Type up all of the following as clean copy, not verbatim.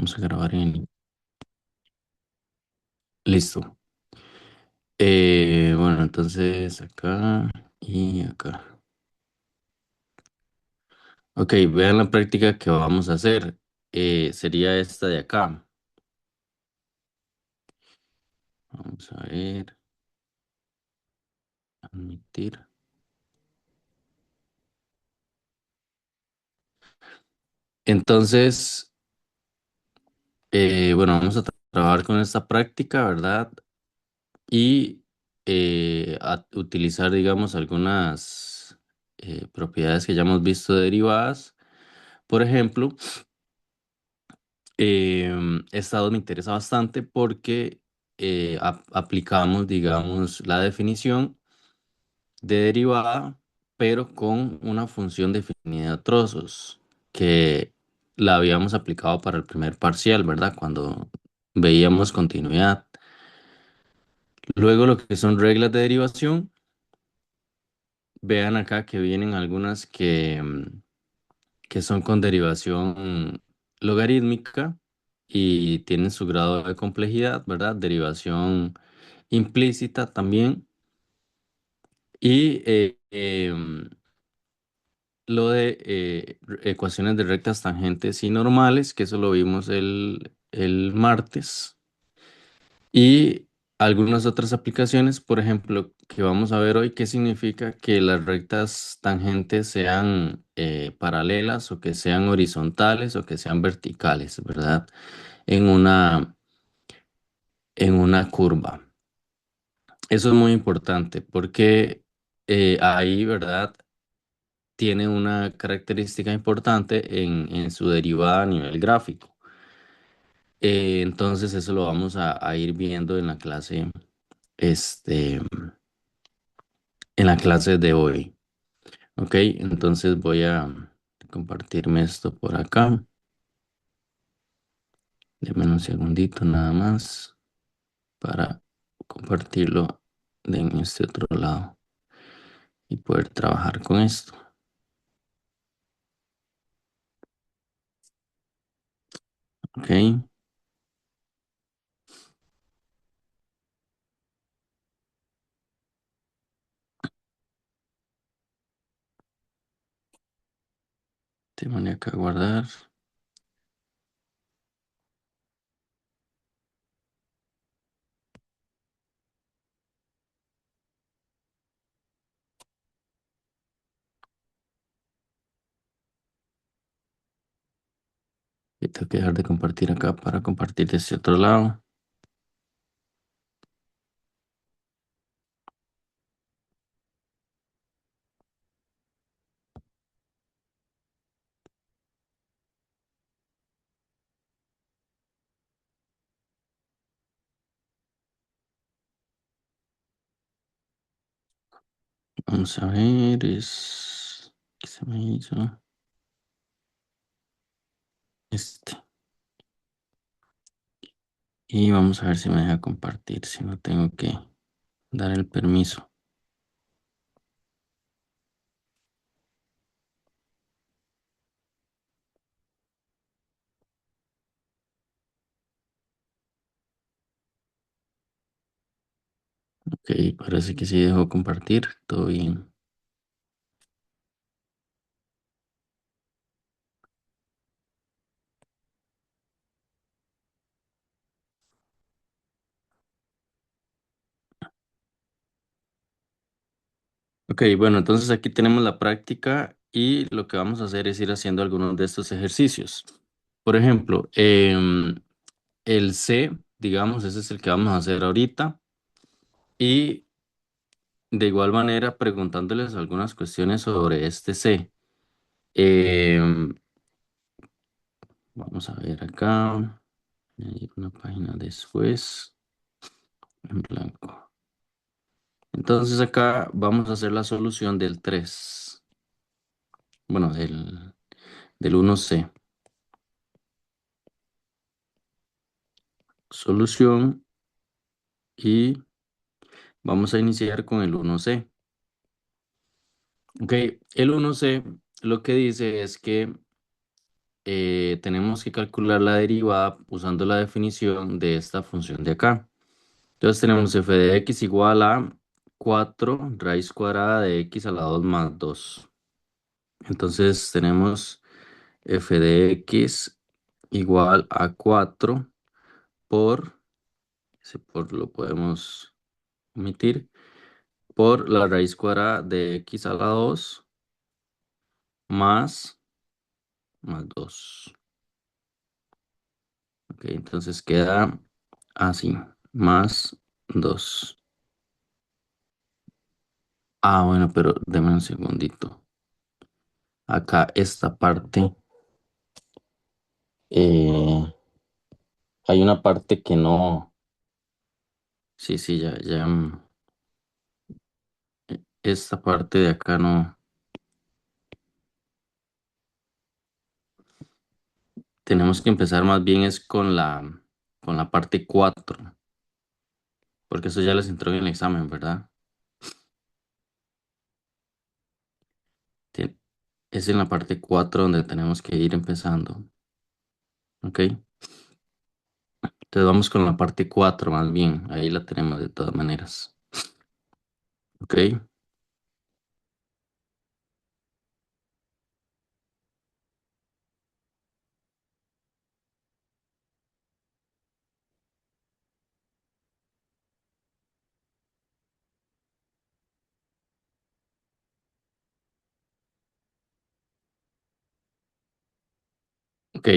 Vamos a grabar en... Listo. Bueno, entonces acá y acá. Ok, vean la práctica que vamos a hacer. Sería esta de acá. Vamos a ver. Admitir. Entonces, bueno, vamos a trabajar con esta práctica, ¿verdad? Y a utilizar, digamos, algunas propiedades que ya hemos visto derivadas. Por ejemplo, esta dos me interesa bastante porque aplicamos, digamos, la definición de derivada, pero con una función definida a trozos, que la habíamos aplicado para el primer parcial, ¿verdad? Cuando veíamos continuidad. Luego lo que son reglas de derivación, vean acá que vienen algunas que son con derivación logarítmica y tienen su grado de complejidad, ¿verdad? Derivación implícita también. Y lo de ecuaciones de rectas tangentes y normales, que eso lo vimos el martes. Y algunas otras aplicaciones, por ejemplo, que vamos a ver hoy, qué significa que las rectas tangentes sean paralelas o que sean horizontales o que sean verticales, ¿verdad? En una curva. Eso es muy importante porque ahí, ¿verdad? Tiene una característica importante en su derivada a nivel gráfico. Entonces eso lo vamos a ir viendo este, en la clase de hoy. Ok, entonces voy a compartirme esto por acá. Deme un segundito nada más para compartirlo en este otro lado y poder trabajar con esto. Ok, tengo acá guardar. Y tengo que dejar de compartir acá para compartir de este otro lado. Vamos a ver, ¿qué se me hizo? Este. Y vamos a ver si me deja compartir, si no tengo que dar el permiso. Ok, parece que sí dejó compartir, todo bien. Ok, bueno, entonces aquí tenemos la práctica y lo que vamos a hacer es ir haciendo algunos de estos ejercicios. Por ejemplo, el C, digamos, ese es el que vamos a hacer ahorita. Y de igual manera preguntándoles algunas cuestiones sobre este C. Em, Vamos a ver acá. Añadir una página después en blanco. Entonces acá vamos a hacer la solución del 3. Bueno, del 1C. Solución y vamos a iniciar con el 1C. Ok, el 1C lo que dice es que tenemos que calcular la derivada usando la definición de esta función de acá. Entonces tenemos f de x igual a 4 raíz cuadrada de x a la 2 más 2. Entonces tenemos f de x igual a 4 por, ese por lo podemos omitir, por la raíz cuadrada de x a la 2 más 2. Ok, entonces queda así, más 2. Ah, bueno, pero deme un segundito. Acá esta parte, eh, hay una parte que no. Sí, sí, ya. Esta parte de acá no. Tenemos que empezar más bien es con la parte 4 porque eso ya les entró en el examen, ¿verdad? Tien- Es en la parte 4 donde tenemos que ir empezando, ¿ok? Entonces vamos con la parte 4 más bien, ahí la tenemos de todas maneras, ¿ok? Ok,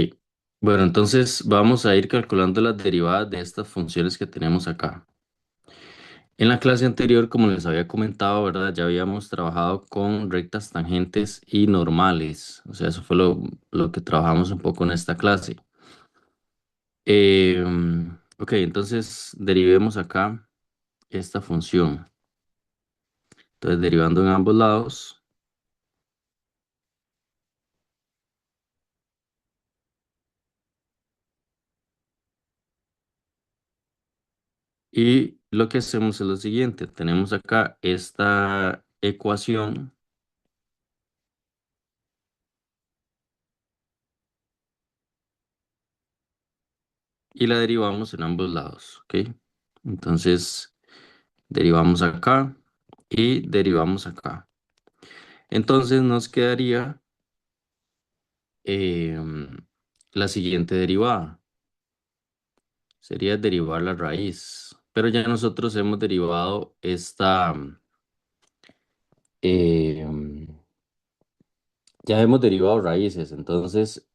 bueno, entonces vamos a ir calculando las derivadas de estas funciones que tenemos acá. En la clase anterior, como les había comentado, ¿verdad? Ya habíamos trabajado con rectas, tangentes y normales. O sea, eso fue lo que trabajamos un poco en esta clase. Ok, entonces derivemos acá esta función. Entonces, derivando en ambos lados. Y lo que hacemos es lo siguiente. Tenemos acá esta ecuación y la derivamos en ambos lados. ¿Ok? Entonces, derivamos acá y derivamos acá. Entonces nos quedaría la siguiente derivada. Sería derivar la raíz. Pero ya nosotros hemos derivado em, ya hemos derivado raíces. Entonces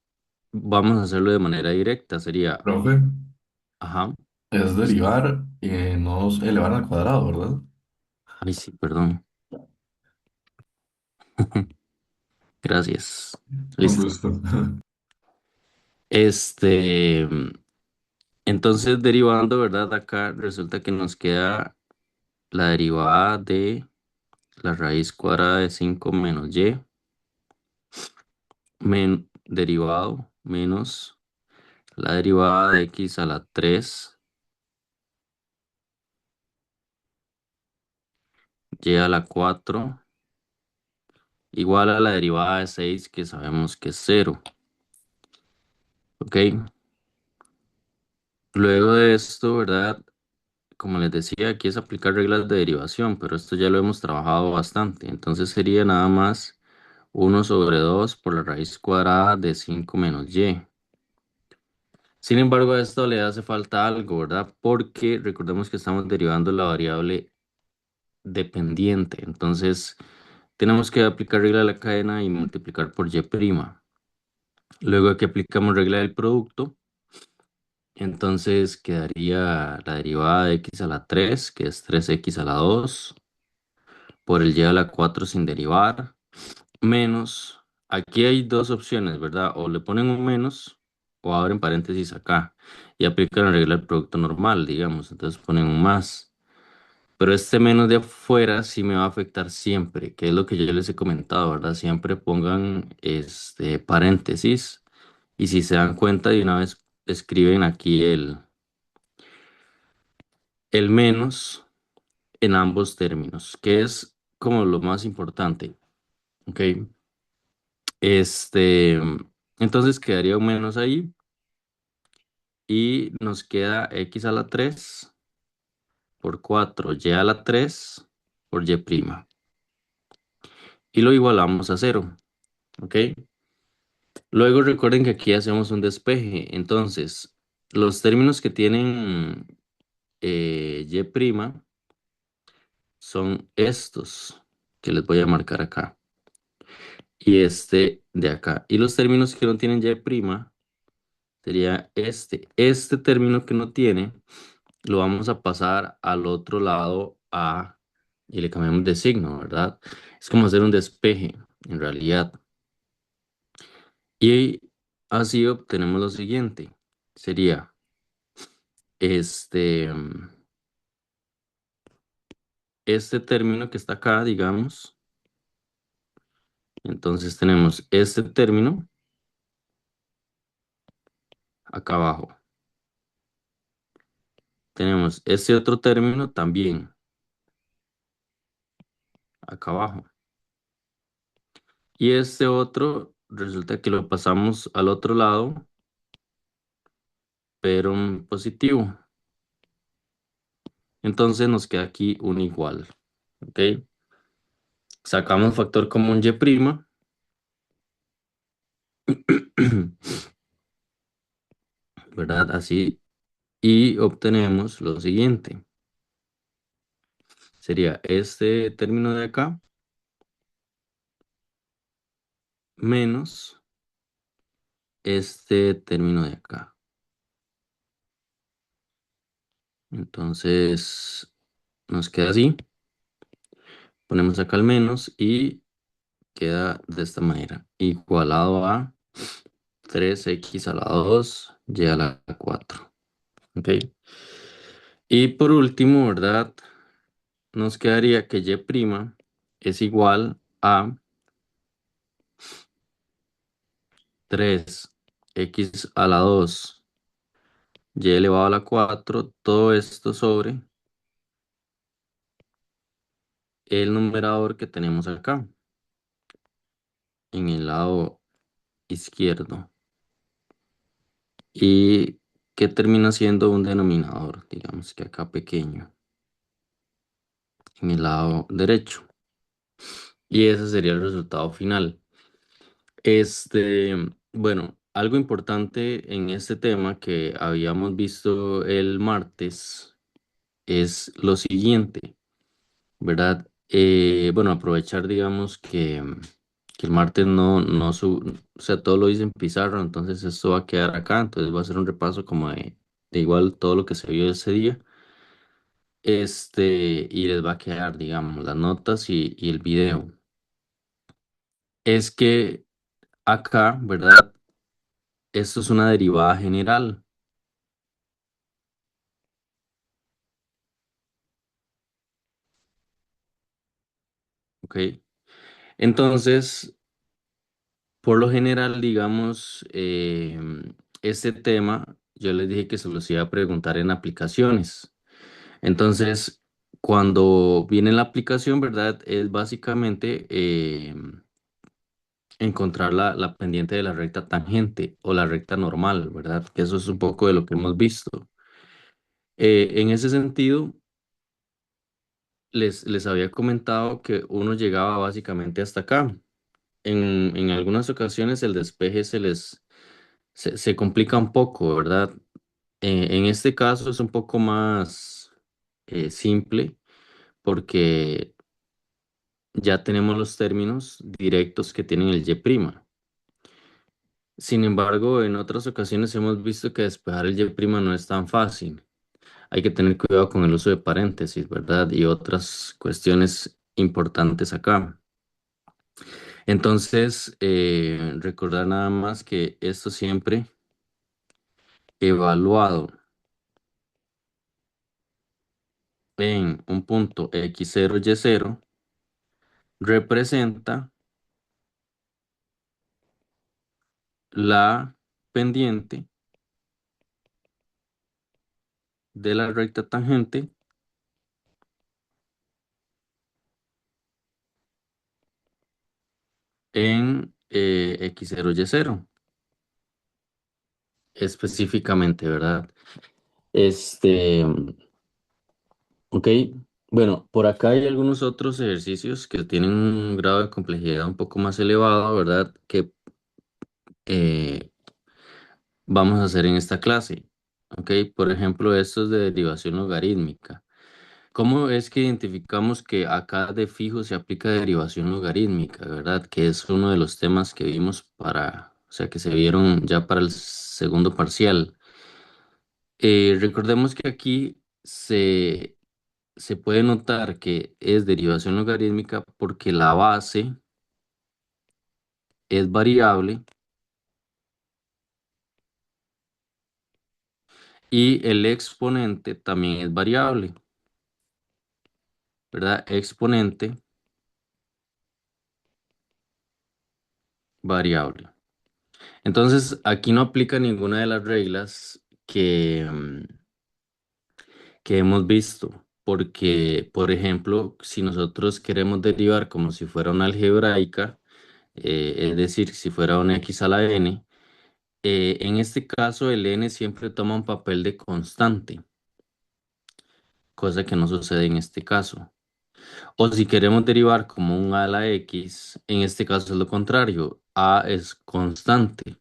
vamos a hacerlo de manera directa. Sería, Profe, ajá, es sí. derivar y no elevar al cuadrado, ¿verdad? Ay, sí, perdón. Gracias. Con Listo. gusto. Este, entonces derivando, ¿verdad? Acá resulta que nos queda la derivada de la raíz cuadrada de 5 menos y derivado menos la derivada de x a la 3 y a la 4 igual a la derivada de 6 que sabemos que es cero. ¿Ok? Luego de esto, ¿verdad? Como les decía, aquí es aplicar reglas de derivación, pero esto ya lo hemos trabajado bastante. Entonces sería nada más 1/2 por la raíz cuadrada de 5 menos y. Sin embargo, a esto le hace falta algo, ¿verdad? Porque recordemos que estamos derivando la variable dependiente. Entonces, tenemos que aplicar regla de la cadena y multiplicar por y'. Luego aquí aplicamos regla del producto. Entonces quedaría la derivada de x a la 3 que es 3x a la 2 por el y a la 4 sin derivar, menos, aquí hay dos opciones, ¿verdad? O le ponen un menos o abren paréntesis acá y aplican la regla del producto normal, digamos, entonces ponen un más. Pero este menos de afuera sí me va a afectar siempre, que es lo que yo les he comentado, ¿verdad? Siempre pongan este paréntesis y si se dan cuenta de una vez escriben aquí el menos en ambos términos, que es como lo más importante, ¿ok? Este, Entonces quedaría un menos ahí y nos queda x a la 3 por 4 y a la 3 por y prima. Y lo igualamos a cero, ¿ok? Luego recuerden que aquí hacemos un despeje. Entonces, los términos que tienen y prima son estos que les voy a marcar acá. Y este de acá. Y los términos que no tienen y prima sería este. Este término que no tiene lo vamos a pasar al otro lado a y le cambiamos de signo, ¿verdad? Es como hacer un despeje en realidad. Y así obtenemos lo siguiente. Sería este, este término que está acá, digamos. Entonces tenemos este término acá abajo. Tenemos este otro término también acá abajo. Y este otro resulta que lo pasamos al otro lado, pero en positivo. Entonces nos queda aquí un igual. ¿Ok? Sacamos factor común y prima. ¿Verdad? Así. Y obtenemos lo siguiente. Sería este término de acá menos este término de acá. Entonces nos queda así. Ponemos acá el menos y queda de esta manera. Igualado a 3x a la 2 y a la 4. ¿Ok? Y por último, ¿verdad? Nos quedaría que y' es igual a 3x a la 2 y elevado a la 4, todo esto sobre el numerador que tenemos acá, en el lado izquierdo. Y que termina siendo un denominador, digamos que acá pequeño, en el lado derecho. Y ese sería el resultado final. Este, bueno, algo importante en este tema que habíamos visto el martes es lo siguiente, ¿verdad? Bueno, aprovechar, digamos, que el martes o sea, todo lo hice en pizarra, entonces esto va a quedar acá, entonces voy a hacer un repaso como de igual todo lo que se vio ese día. Y les va a quedar, digamos, las notas y el video. Es que acá, ¿verdad? Esto es una derivada general, ¿ok? Entonces, por lo general, digamos, este tema, yo les dije que se los iba a preguntar en aplicaciones. Entonces, cuando viene la aplicación, ¿verdad? Es básicamente encontrar la pendiente de la recta tangente o la recta normal, ¿verdad? Que eso es un poco de lo que hemos visto. En ese sentido, les había comentado que uno llegaba básicamente hasta acá. En algunas ocasiones el despeje se complica un poco, ¿verdad? En este caso es un poco más simple porque ya tenemos los términos directos que tienen el y'. Sin embargo, en otras ocasiones hemos visto que despejar el y' no es tan fácil. Hay que tener cuidado con el uso de paréntesis, ¿verdad? Y otras cuestiones importantes acá. Entonces, recordar nada más que esto siempre evaluado en un punto x0, y0 representa la pendiente de la recta tangente en x0, y0. específicamente, ¿verdad? Este, ok, bueno, por acá hay algunos otros ejercicios que tienen un grado de complejidad un poco más elevado, ¿verdad? Que eh, vamos a hacer en esta clase. Ok, por ejemplo, estos de derivación logarítmica. ¿Cómo es que identificamos que acá de fijo se aplica derivación logarítmica, verdad? Que es uno de los temas que vimos o sea, que se vieron ya para el segundo parcial. Recordemos que aquí se puede notar que es derivación logarítmica porque la base es variable y el exponente también es variable, ¿verdad? Exponente variable. Entonces, aquí no aplica ninguna de las reglas que hemos visto, porque, por ejemplo, si nosotros queremos derivar como si fuera una algebraica, es decir, si fuera una x a la n, en este caso el n siempre toma un papel de constante, cosa que no sucede en este caso. O si queremos derivar como un a a la x, en este caso es lo contrario, a es constante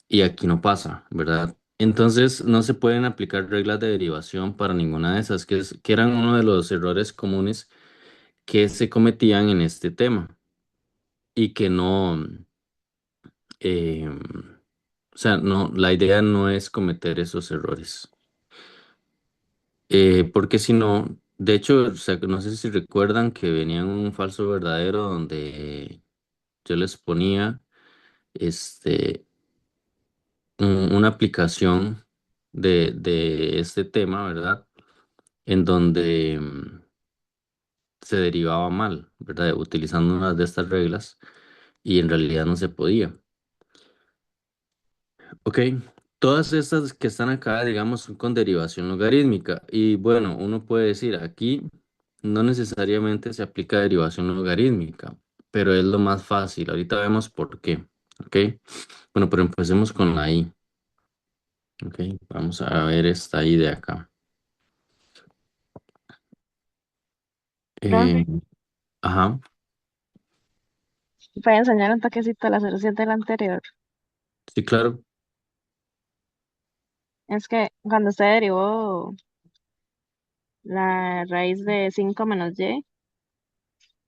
y aquí no pasa, ¿verdad? Entonces no se pueden aplicar reglas de derivación para ninguna de esas, que eran uno de los errores comunes que se cometían en este tema y que no, o sea, no, la idea no es cometer esos errores. Porque si no, de hecho, o sea, no sé si recuerdan que venían un falso verdadero donde yo les ponía este, una aplicación de este tema, ¿verdad? En donde se derivaba mal, ¿verdad? Utilizando una de estas reglas y en realidad no se podía. Ok, todas estas que están acá, digamos, son con derivación logarítmica. Y bueno, uno puede decir, aquí no necesariamente se aplica derivación logarítmica, pero es lo más fácil. Ahorita vemos por qué. Ok, bueno, pero empecemos con la i. Ok, vamos a ver esta i de acá. Profe, Eh, ajá, voy a enseñar un toquecito a la solución del anterior. sí, claro. Es que cuando usted derivó la raíz de 5 menos y,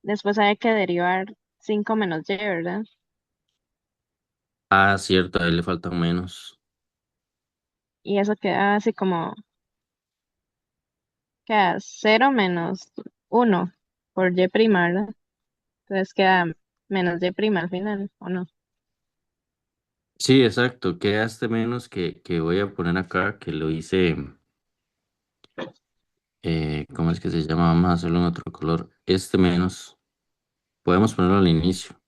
después hay que derivar 5 menos y, ¿verdad? Ah, cierto, a él le faltan menos. Y eso queda así como, queda 0 menos 1 por y prima, ¿verdad? Entonces queda menos y prima al final, ¿o no? Sí, exacto. Queda este menos que voy a poner acá, que lo hice, ¿cómo es que se llama? Vamos a hacerlo en otro color. Este menos, podemos ponerlo al inicio.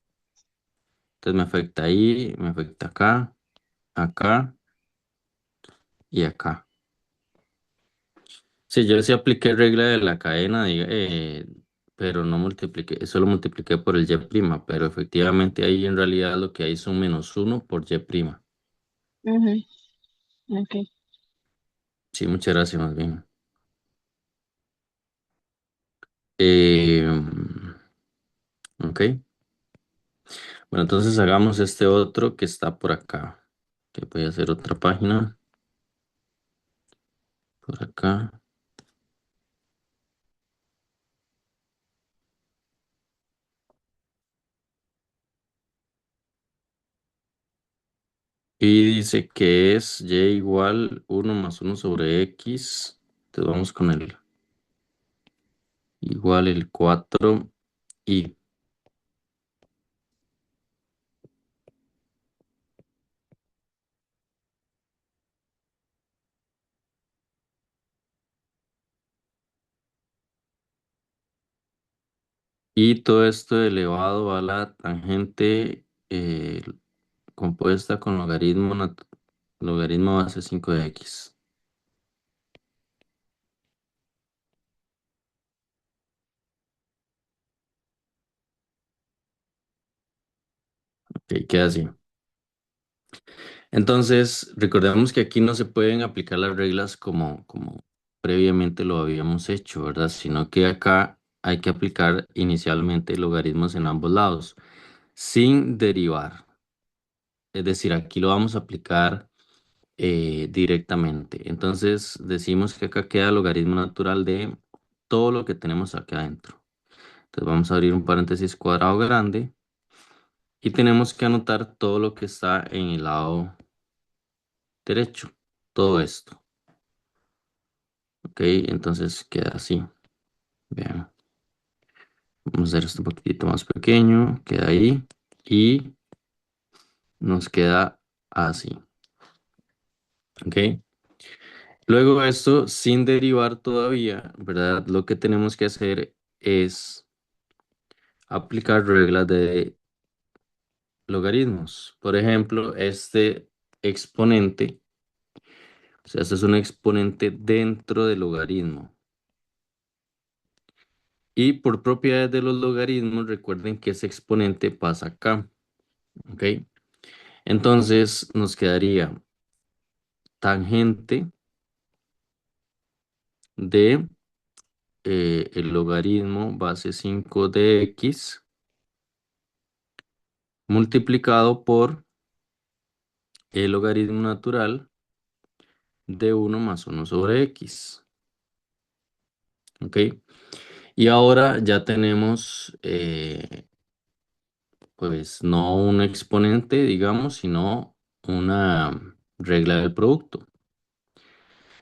Entonces me afecta ahí, me afecta acá, acá y acá. Sí, yo sí apliqué regla de la cadena, pero no multipliqué, solo multipliqué por el y prima, pero efectivamente ahí en realidad lo que hay es un menos uno por y prima. Ujú, ok. Sí, muchas gracias más bien. Eh, ok. Bueno, entonces hagamos este otro que está por acá. Que voy a hacer otra página por acá. Y dice que es y igual uno más uno sobre x. Entonces vamos con el igual el 4 y. Y todo esto elevado a la tangente compuesta con logaritmo base 5 de x. Ok, queda así. Entonces, recordemos que aquí no se pueden aplicar las reglas como previamente lo habíamos hecho, ¿verdad? Sino que acá hay que aplicar inicialmente logaritmos en ambos lados, sin derivar. Es decir, aquí lo vamos a aplicar directamente. Entonces, decimos que acá queda logaritmo natural de todo lo que tenemos acá adentro. Entonces, vamos a abrir un paréntesis cuadrado grande y tenemos que anotar todo lo que está en el lado derecho, todo esto. Ok, entonces queda así. Vean, vamos a hacer esto un poquitito más pequeño, queda ahí y nos queda así. Ok, luego esto sin derivar todavía, ¿verdad? Lo que tenemos que hacer es aplicar reglas de logaritmos. Por ejemplo, este exponente, o sea, este es un exponente dentro del logaritmo. Y por propiedades de los logaritmos, recuerden que ese exponente pasa acá. ¿Ok? Entonces nos quedaría tangente de el logaritmo base 5 de x multiplicado por el logaritmo natural de 1 más 1 sobre x. ¿Ok? Y ahora ya tenemos, pues, no un exponente, digamos, sino una regla del producto.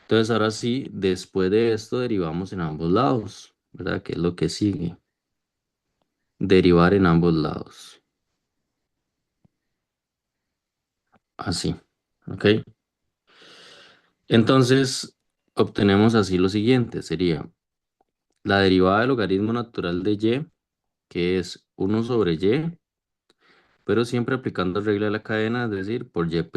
Entonces, ahora sí, después de esto, derivamos en ambos lados, ¿verdad? ¿Qué es lo que sigue? Derivar en ambos lados. Así, ¿ok? Entonces, obtenemos así lo siguiente, sería la derivada del logaritmo natural de y, que es 1 sobre y, pero siempre aplicando regla de la cadena, es decir, por y'.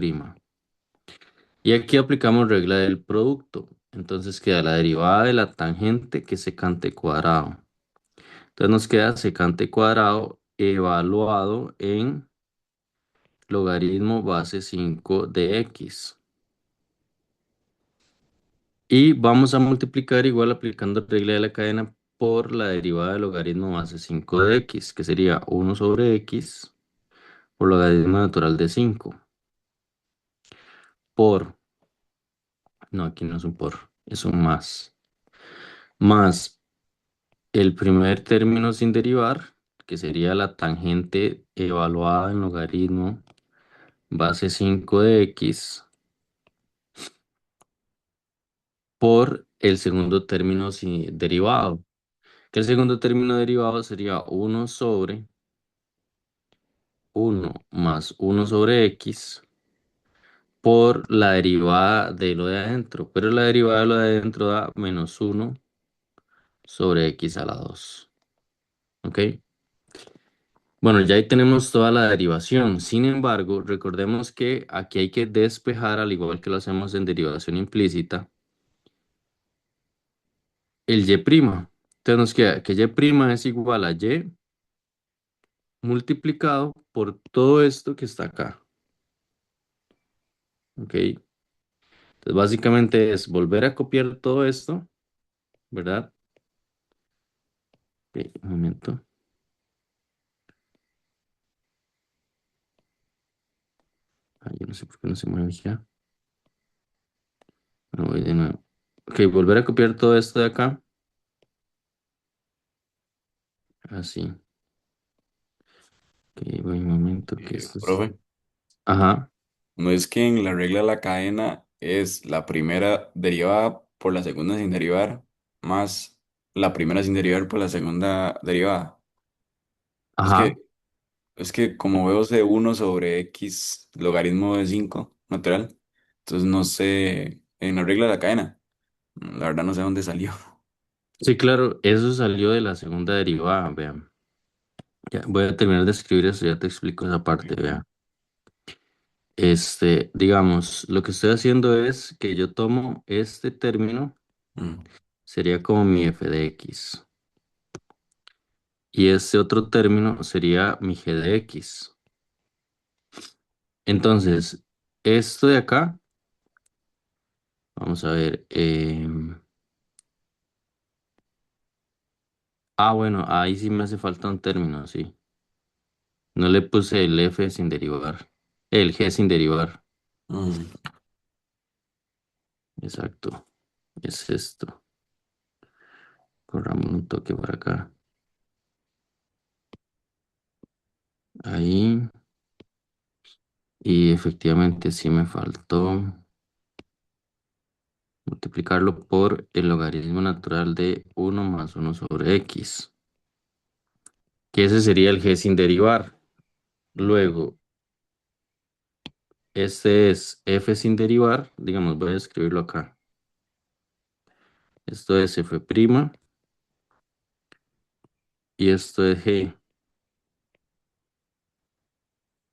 Y aquí aplicamos regla del producto. Entonces queda la derivada de la tangente, que es secante cuadrado. Entonces nos queda secante cuadrado evaluado en logaritmo base 5 de x. Y vamos a multiplicar igual aplicando regla de la cadena por la derivada del logaritmo base 5 de x, que sería 1 sobre x por logaritmo natural de 5. Por, no, aquí no es un por, es un más. Más el primer término sin derivar, que sería la tangente evaluada en logaritmo base 5 de x por el segundo término sin derivado, que el segundo término derivado sería 1 sobre x por la derivada de lo de adentro, pero la derivada de lo de adentro da -1 sobre x⁻². ¿Ok? Bueno, ya ahí tenemos toda la derivación. Sin embargo, recordemos que aquí hay que despejar, al igual que lo hacemos en derivación implícita, el y'. Entonces nos queda que y' es igual a y multiplicado por todo esto que está acá. ¿Ok? Entonces básicamente es volver a copiar todo esto, ¿verdad? Ok, un momento. Ay, yo no sé por qué no se mueve ya. Me voy de nuevo. Ok, volver a copiar todo esto de acá. Así. Ok, voy un momento que esto es. Profe, Ajá. no es que en la regla de la cadena es la primera derivada por la segunda sin derivar, más la primera sin derivar por la segunda derivada. Es que, Ajá. es que como veo de 1 sobre x logaritmo de 5 natural, entonces no sé, en la regla de la cadena, la verdad no sé dónde salió. Sí, claro, eso salió de la segunda derivada, vean. Ya, voy a terminar de escribir eso, ya te explico esa parte, vean. Digamos, lo que estoy haciendo es que yo tomo este término, Mm. sería como mi f de x, y este otro término sería mi g de x. Entonces, Esto de acá, vamos a ver. Bueno, ahí sí me hace falta un término, sí. No le puse el F sin derivar. El G sin derivar. Mm, Exacto. Es esto. Corramos un toque por acá. Ahí. Y efectivamente sí me faltó multiplicarlo por el logaritmo natural de 1 más 1 sobre x, que ese sería el g sin derivar. Luego, este es f sin derivar, digamos, voy a escribirlo acá. Esto es f' y esto es g.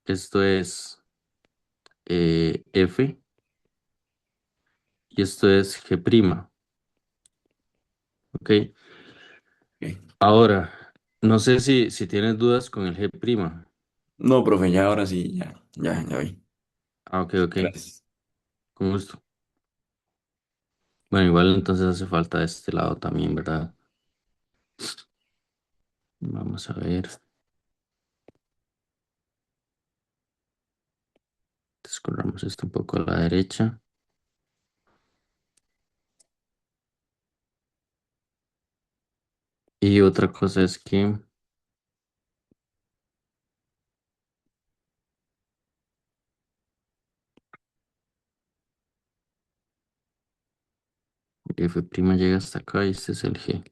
Esto es f y esto es g'. ¿Ok? ok. Ahora, no sé si tienes dudas con el g'. No, profe, ya ahora sí, ya vi. Ok, ok, Gracias. con gusto. Bueno, igual entonces hace falta de este lado también, ¿verdad? Vamos a ver. Descorramos esto un poco a la derecha. Y otra cosa es que f' llega hasta acá y este es el g.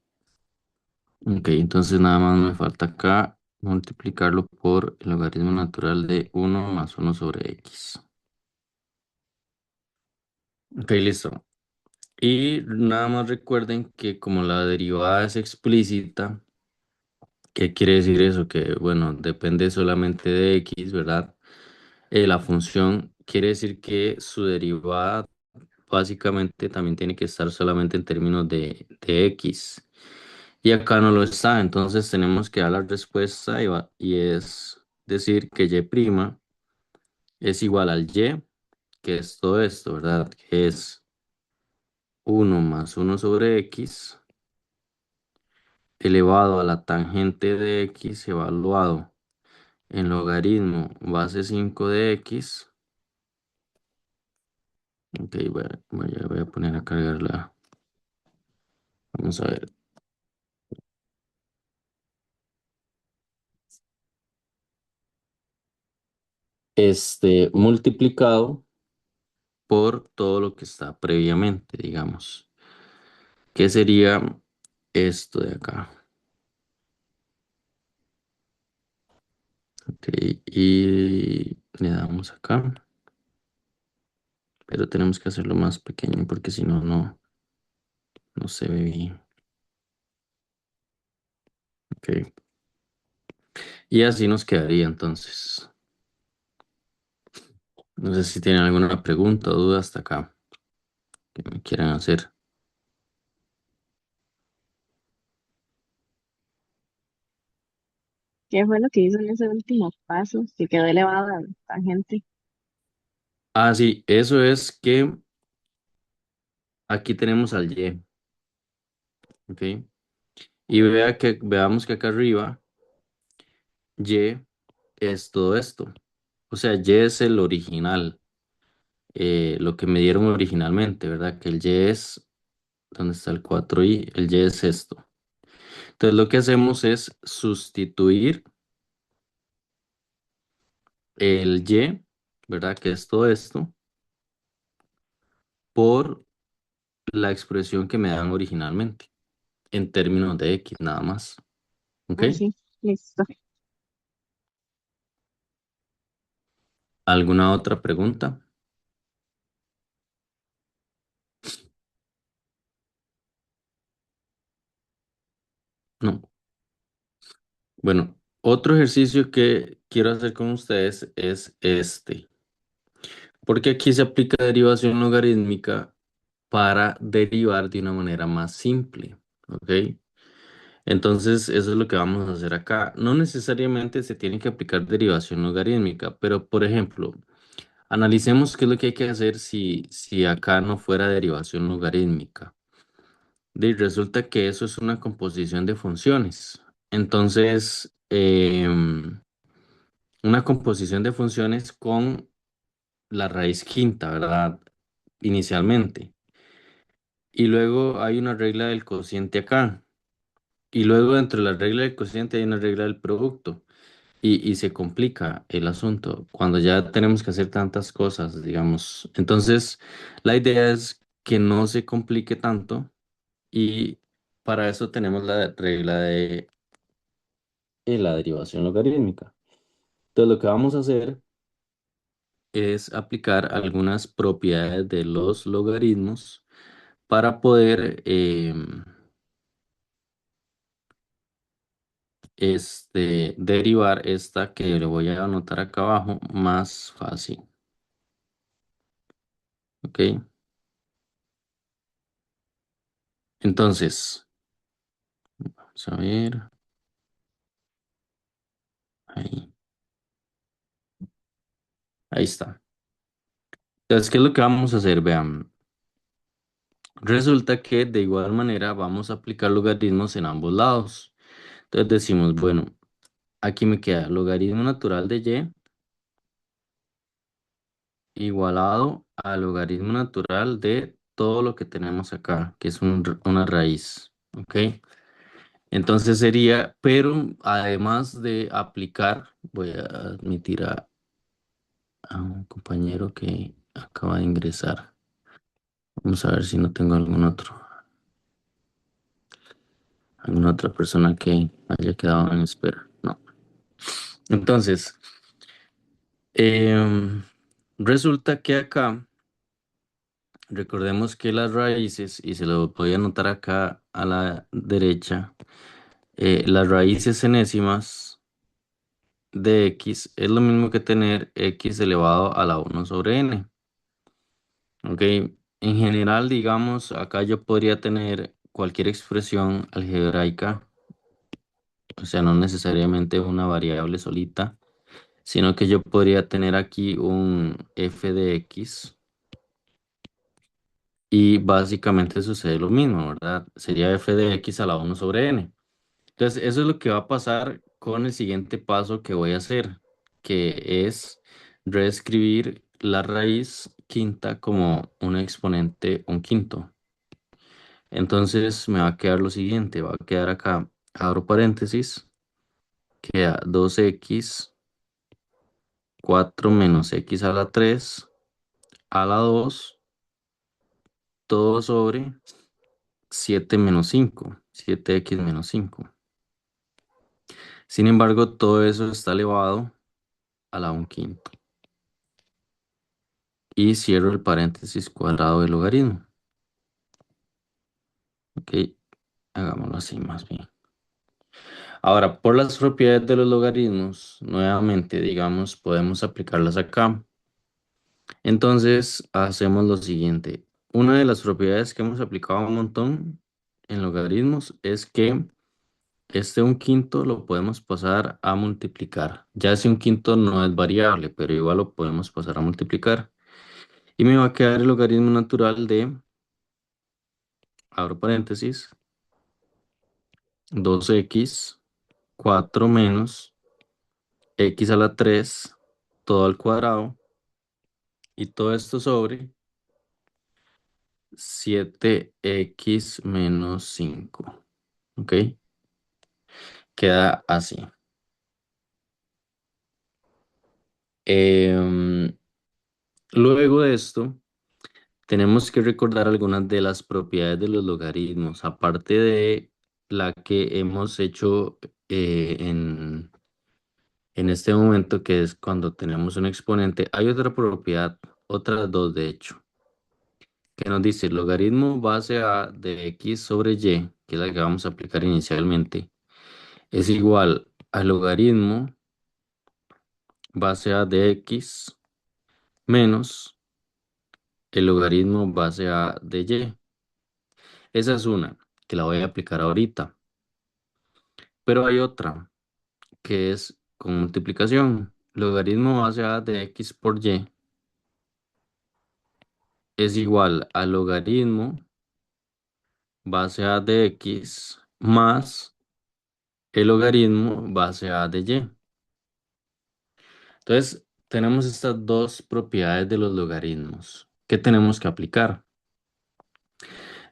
Ok, entonces nada más me falta acá multiplicarlo por el logaritmo natural de 1 más 1 sobre x. Ok, listo. Y nada más recuerden que como la derivada es explícita, ¿qué quiere decir eso? Que bueno, depende solamente de x, ¿verdad? La función quiere decir que su derivada básicamente también tiene que estar solamente en términos de x. Y acá no lo está, entonces tenemos que dar la respuesta y es decir que y' es igual al y, que es todo esto, ¿verdad? Que es 1 más 1 sobre x elevado a la tangente de x evaluado en logaritmo base 5 de x. Ok, voy a poner a cargar la. Vamos a ver. Multiplicado por todo lo que está previamente, digamos. ¿Qué sería esto de acá? Ok, y le damos acá, pero tenemos que hacerlo más pequeño porque si no, no se ve bien. Ok, y así nos quedaría entonces. No sé si tienen alguna pregunta o duda hasta acá que me quieran hacer. ¿Qué fue lo que hizo en ese último paso? Que quedó elevado la tangente. Sí, eso es que aquí tenemos al y, ¿ok? Y veamos que acá arriba y es todo esto. O sea, y es el original, lo que me dieron originalmente, ¿verdad? Que el y es, ¿dónde está el 4i? El y es esto. Entonces lo que hacemos es sustituir el y, ¿verdad? Que es todo esto, por la expresión que me dan originalmente, en términos de x nada más. ¿Ok? Ah, sí, listo. ¿Alguna otra pregunta? No. Bueno, otro ejercicio que quiero hacer con ustedes es este, porque aquí se aplica derivación logarítmica para derivar de una manera más simple, ¿ok? Entonces, eso es lo que vamos a hacer acá. No necesariamente se tiene que aplicar derivación logarítmica, pero por ejemplo, Analicemos qué es lo que hay que hacer si acá no fuera derivación logarítmica. Resulta que eso es una composición de funciones. Entonces, una composición de funciones con la raíz quinta, ¿verdad? Inicialmente. Y luego hay una regla del cociente acá. Y luego dentro de la regla del cociente hay una regla del producto. Y se complica el asunto cuando ya tenemos que hacer tantas cosas, digamos. Entonces, la idea es que no se complique tanto y para eso tenemos la regla de la derivación logarítmica. Entonces, lo que vamos a hacer es aplicar algunas propiedades de los logaritmos para poder derivar esta que le voy a anotar acá abajo más fácil. ¿Ok? Entonces, vamos a ver. Ahí, ahí está. Entonces, ¿qué es lo que vamos a hacer? Vean, resulta que de igual manera vamos a aplicar logaritmos en ambos lados. Entonces decimos, bueno, aquí me queda logaritmo natural de y igualado al logaritmo natural de todo lo que tenemos acá, que es una raíz. ¿Ok? Entonces sería, pero además de aplicar, voy a admitir a un compañero que acaba de ingresar. Vamos a ver si no tengo alguna otra persona que haya quedado en espera. No. Entonces, em, resulta que acá, recordemos que las raíces, y se lo voy a anotar acá a la derecha, las raíces enésimas de x es lo mismo que tener x elevado a la 1 sobre n. Ok, en general, digamos, acá yo podría tener cualquier expresión algebraica, o sea, no necesariamente una variable solita, sino que yo podría tener aquí un f de x y básicamente sucede lo mismo, ¿verdad? Sería f de x a la 1 sobre n. Entonces, eso es lo que va a pasar con el siguiente paso que voy a hacer, que es reescribir la raíz quinta como un exponente, un quinto. Entonces me va a quedar lo siguiente, va a quedar acá, abro paréntesis, queda 2x, 4 menos x a la 3 a la 2 todo sobre 7 menos 5 7x menos 5. Sin embargo, todo eso está elevado a la 1 quinto. Y cierro el paréntesis cuadrado del logaritmo. Ok, hagámoslo así más bien. Ahora, por las propiedades de los logaritmos, nuevamente, digamos, podemos aplicarlas acá. Entonces, hacemos lo siguiente. Una de las propiedades que hemos aplicado un montón en logaritmos es que este un quinto lo podemos pasar a multiplicar. Ya si un quinto no es variable, pero igual lo podemos pasar a multiplicar. Y me va a quedar el logaritmo natural de, abro paréntesis, 2x, 4 menos x a la 3 todo al cuadrado, y todo esto sobre 7x menos 5. ¿Ok? Queda así. Em, Luego de esto, tenemos que recordar algunas de las propiedades de los logaritmos, aparte de la que hemos hecho en este momento, que es cuando tenemos un exponente. Hay otra propiedad, otras dos de hecho, que nos dice logaritmo base a de x sobre y, que es la que vamos a aplicar inicialmente, es igual al logaritmo base a de x menos el logaritmo base a de y. Esa es una que la voy a aplicar ahorita. Pero hay otra que es con multiplicación. Logaritmo base a de x por y es igual al logaritmo base a de x más el logaritmo base a de y. Entonces, tenemos estas dos propiedades de los logaritmos que tenemos que aplicar.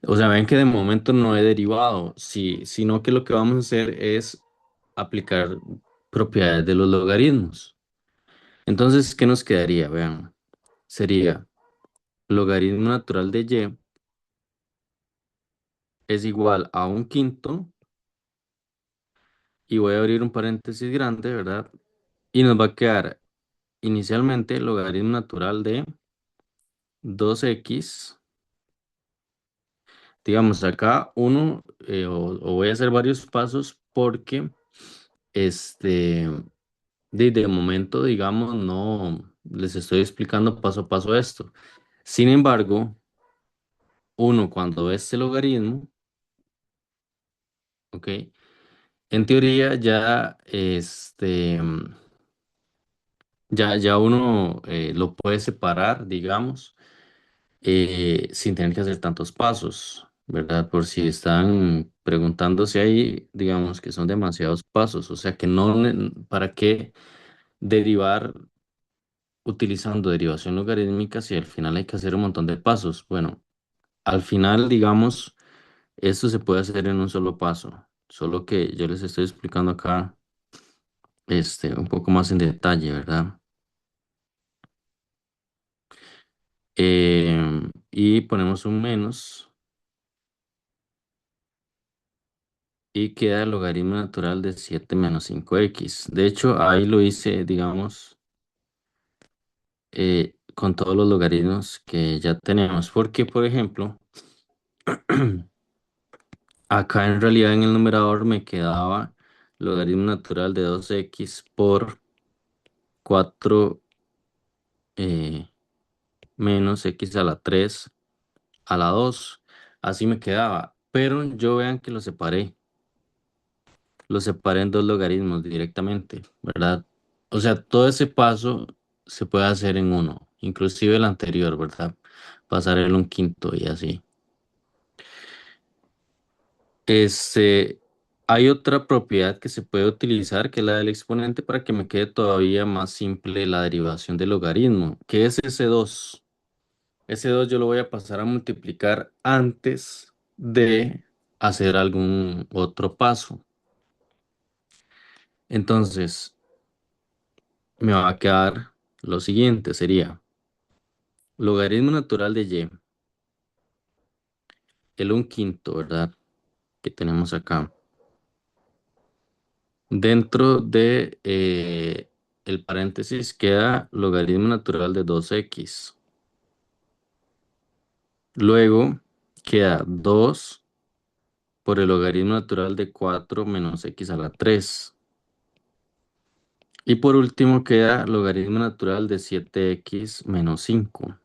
O sea, ven que de momento no he derivado, sí, sino que lo que vamos a hacer es aplicar propiedades de los logaritmos. Entonces, ¿qué nos quedaría? Vean, sería logaritmo natural de y es igual a un quinto, y voy a abrir un paréntesis grande, ¿verdad? Y nos va a quedar inicialmente logaritmo natural de 2x. Digamos, acá uno, o voy a hacer varios pasos porque este, de momento, digamos, no les estoy explicando paso a paso esto. Sin embargo, uno cuando ve este logaritmo, ¿ok? En teoría ya, ya uno lo puede separar, digamos, sin tener que hacer tantos pasos, ¿verdad? Por si están preguntándose ahí, digamos que son demasiados pasos, o sea que no, ¿para qué derivar utilizando derivación logarítmica si al final hay que hacer un montón de pasos? Bueno, al final, digamos, esto se puede hacer en un solo paso, solo que yo les estoy explicando acá, un poco más en detalle, ¿verdad? Y ponemos un menos. Y queda el logaritmo natural de 7 menos 5x. De hecho, ahí lo hice, digamos, con todos los logaritmos que ya tenemos. Porque, por ejemplo, acá en realidad en el numerador me quedaba logaritmo natural de 2x por 4 eh, menos x a la 3 a la 2. Así me quedaba. Pero yo vean que lo separé. Lo separé en dos logaritmos directamente, ¿verdad? O sea, todo ese paso se puede hacer en uno, inclusive el anterior, ¿verdad? Pasar el un quinto y así. Este, hay otra propiedad que se puede utilizar, que es la del exponente, para que me quede todavía más simple la derivación del logaritmo, que es ese 2. Ese 2 yo lo voy a pasar a multiplicar antes de hacer algún otro paso. Entonces, me va a quedar lo siguiente, sería logaritmo natural de y, el un quinto, ¿verdad? Que tenemos acá. Dentro de el paréntesis queda logaritmo natural de 2x. Luego queda 2 por el logaritmo natural de 4 menos x a la 3. Y por último queda logaritmo natural de 7x menos 5.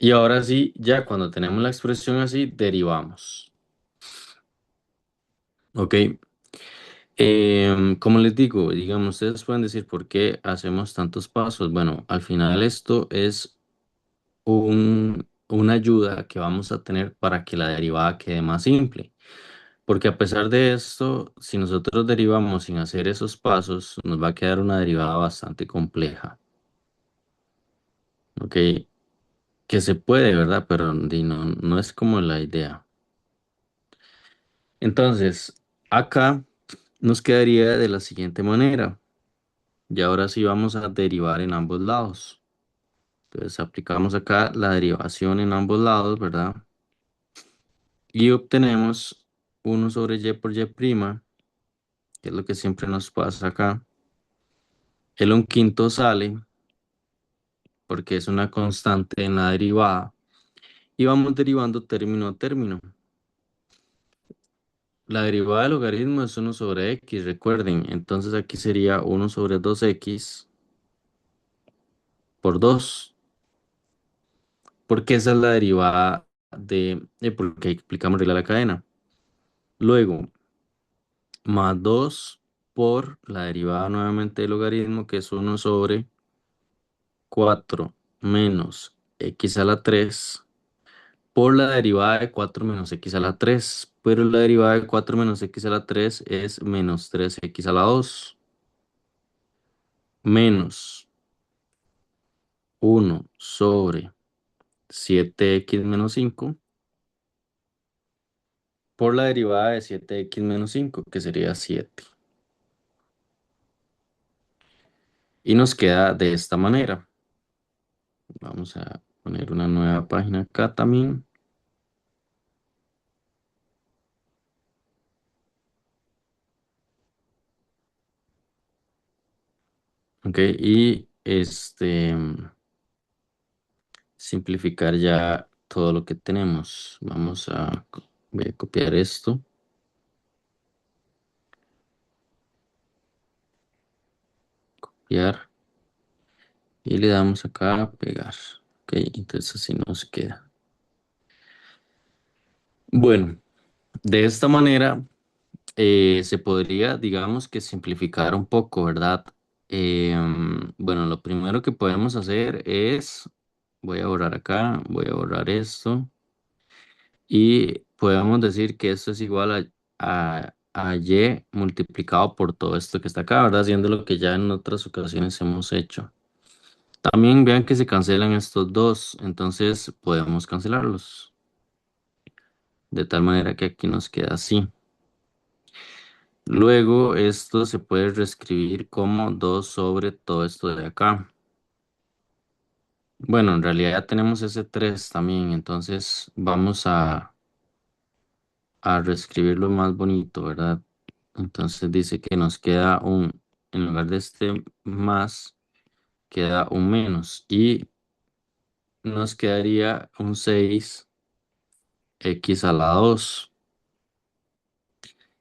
Y ahora sí, ya cuando tenemos la expresión así, derivamos. ¿Ok? Como les digo, digamos, ustedes pueden decir por qué hacemos tantos pasos. Bueno, al final esto es una ayuda que vamos a tener para que la derivada quede más simple. Porque a pesar de esto, si nosotros derivamos sin hacer esos pasos, nos va a quedar una derivada bastante compleja. ¿Ok? Que se puede, ¿verdad? Pero no es como la idea. Entonces, acá nos quedaría de la siguiente manera. Y ahora sí vamos a derivar en ambos lados. Entonces aplicamos acá la derivación en ambos lados, ¿verdad? Y obtenemos uno sobre y por y prima, que es lo que siempre nos pasa acá. El un quinto sale porque es una constante en la derivada. Y vamos derivando término a término. La derivada del logaritmo es uno sobre x, recuerden. Entonces aquí sería uno sobre 2x por 2, porque esa es la derivada porque explicamos regla de la cadena. Luego, más 2 por la derivada nuevamente del logaritmo, que es uno sobre 4 menos x a la 3 por la derivada de 4 menos x a la 3, pero la derivada de 4 menos x a la 3 es menos 3x a la 2 menos 1/7x menos 5 por la derivada de 7x menos 5 que sería 7. Y nos queda de esta manera. Vamos a poner una nueva página acá también. Ok, y simplificar ya todo lo que tenemos. Voy a copiar esto, copiar y le damos acá a pegar. Ok, entonces así nos queda. Bueno, de esta manera se podría, digamos que simplificar un poco, ¿verdad? Bueno, lo primero que podemos hacer es, voy a borrar acá, voy a borrar esto. Y podemos decir que esto es igual a y multiplicado por todo esto que está acá, ¿verdad? Haciendo lo que ya en otras ocasiones hemos hecho. También vean que se cancelan estos dos, entonces podemos cancelarlos. De tal manera que aquí nos queda así. Luego esto se puede reescribir como 2 sobre todo esto de acá. Bueno, en realidad ya tenemos ese 3 también, entonces vamos a reescribirlo más bonito, ¿verdad? Entonces dice que nos queda en lugar de este más, queda un menos y nos quedaría un 6x a la 2.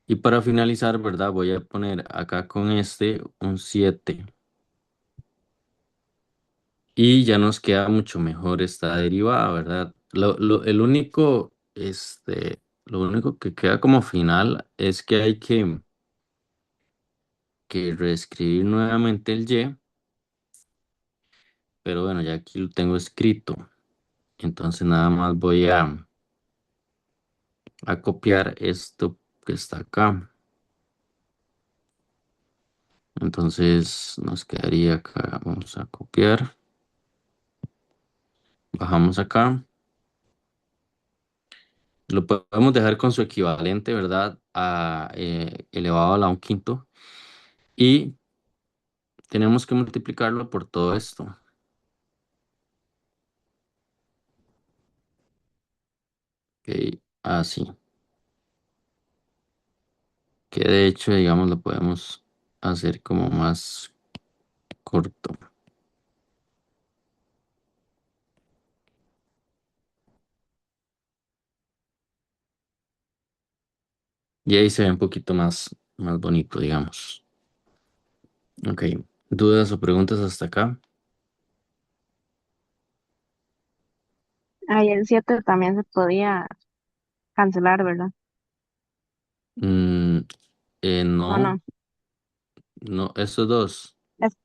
Y para finalizar, ¿verdad? Voy a poner acá con este un 7 y ya nos queda mucho mejor esta derivada, ¿verdad? Lo único que queda como final es que hay que reescribir nuevamente el y, pero bueno, ya aquí lo tengo escrito. Entonces nada más voy a copiar esto que está acá. Entonces nos quedaría acá. Vamos a copiar. Bajamos acá. Lo podemos dejar con su equivalente, ¿verdad? A elevado a la un quinto. Y tenemos que multiplicarlo por todo esto. Ok, así. Que de hecho, digamos, lo podemos hacer como más corto. Y ahí se ve un poquito más bonito, digamos. Ok. ¿Dudas o preguntas hasta acá? Ahí el 7 también se podía cancelar, ¿verdad? Mm, ¿O no, no? no, estos dos. Es,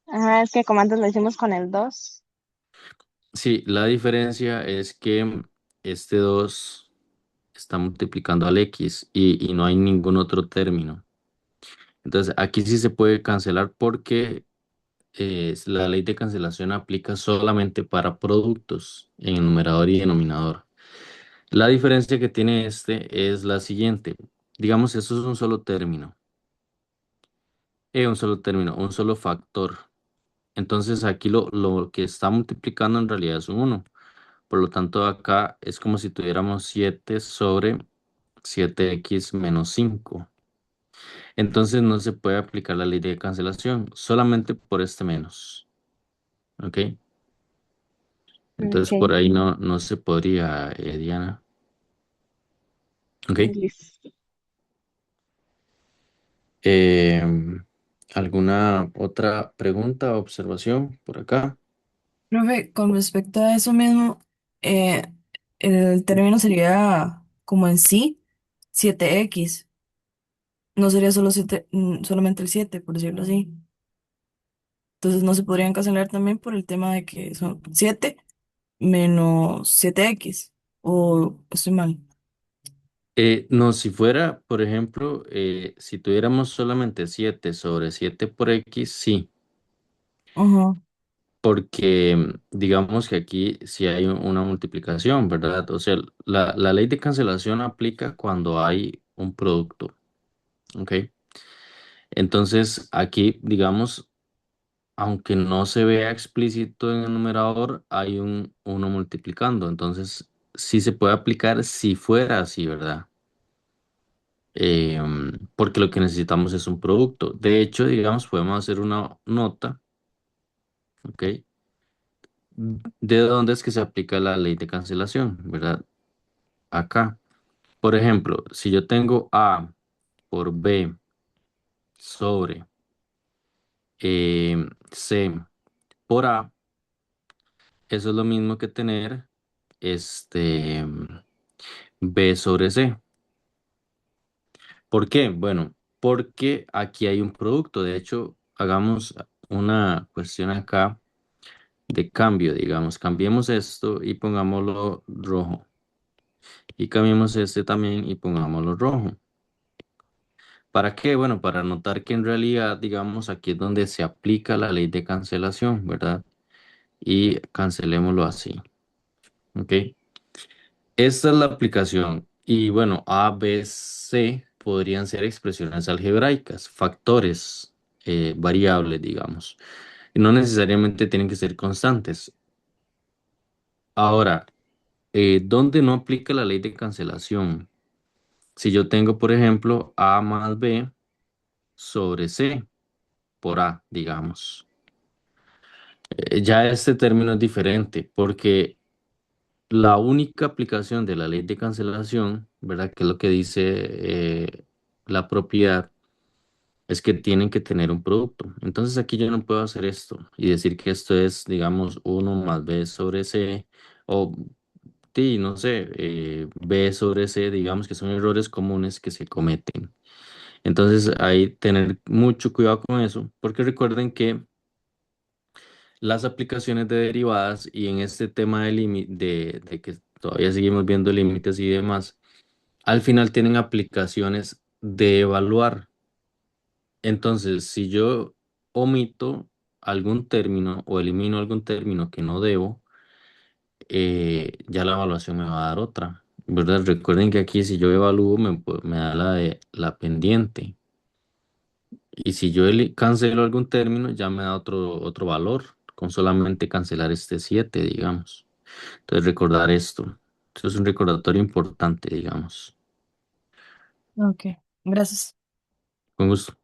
ajá, es que como antes lo hicimos con el 2. Sí, la diferencia es que este 2 está multiplicando al x y no hay ningún otro término. Entonces, aquí sí se puede cancelar porque la ley de cancelación aplica solamente para productos en el numerador y denominador. La diferencia que tiene este es la siguiente. Digamos, eso es un solo término, un solo factor. Entonces aquí lo que está multiplicando en realidad es un uno. Por lo tanto, acá es como si tuviéramos 7 sobre 7x menos 5. Entonces no se puede aplicar la ley de cancelación, solamente por este menos. ¿Ok? Entonces por Ok, ahí no se podría, Diana. ¿Ok? listo. Em, ¿Alguna otra pregunta o observación por acá? Profe, con respecto a eso mismo, eh, el término sería como en sí 7x, no sería solo 7, solamente el 7 por decirlo así. Entonces no se podrían cancelar también por el tema de que son 7 menos 7x. ¿O estoy mal? No, si fuera, por ejemplo, si tuviéramos solamente 7 sobre 7 por X, sí, Ajá. porque digamos que aquí sí hay una multiplicación, ¿verdad? O sea, la ley de cancelación aplica cuando hay un producto, ¿ok? Entonces, aquí, digamos, aunque no se vea explícito en el numerador, hay un uno multiplicando, entonces sí se puede aplicar si fuera así, ¿verdad? Porque lo que necesitamos es un producto. De hecho, digamos, podemos hacer una nota, ¿ok? ¿De dónde es que se aplica la ley de cancelación, verdad? Acá. Por ejemplo, si yo tengo A por B sobre C por A, eso es lo mismo que tener B sobre C. ¿Por qué? Bueno, porque aquí hay un producto. De hecho, hagamos una cuestión acá de cambio, digamos, cambiemos esto y pongámoslo rojo. Y cambiemos este también y pongámoslo rojo. ¿Para qué? Bueno, para notar que en realidad, digamos, aquí es donde se aplica la ley de cancelación, ¿verdad? Y cancelémoslo así, ¿ok? Esta es la aplicación. Y bueno, A, B, C podrían ser expresiones algebraicas, factores, variables, digamos. Y no necesariamente tienen que ser constantes. Ahora, ¿dónde no aplica la ley de cancelación? Si yo tengo, por ejemplo, A más B sobre C por A, digamos. Ya este término es diferente porque la única aplicación de la ley de cancelación, ¿verdad? Que es lo que dice la propiedad, es que tienen que tener un producto. Entonces aquí yo no puedo hacer esto y decir que esto es, digamos, uno más B sobre C o sí, no sé, B sobre C, digamos que son errores comunes que se cometen. Entonces, ahí tener mucho cuidado con eso, porque recuerden que las aplicaciones de derivadas y en este tema de que todavía seguimos viendo límites y demás, al final tienen aplicaciones de evaluar. Entonces, si yo omito algún término o elimino algún término que no debo, ya la evaluación me va a dar otra, ¿verdad? Recuerden que aquí si yo evalúo me da la pendiente. Y si yo cancelo algún término, ya me da otro valor, con solamente cancelar este 7 digamos. Entonces, recordar esto. Esto es un recordatorio importante, digamos. Ok, gracias. Con gusto.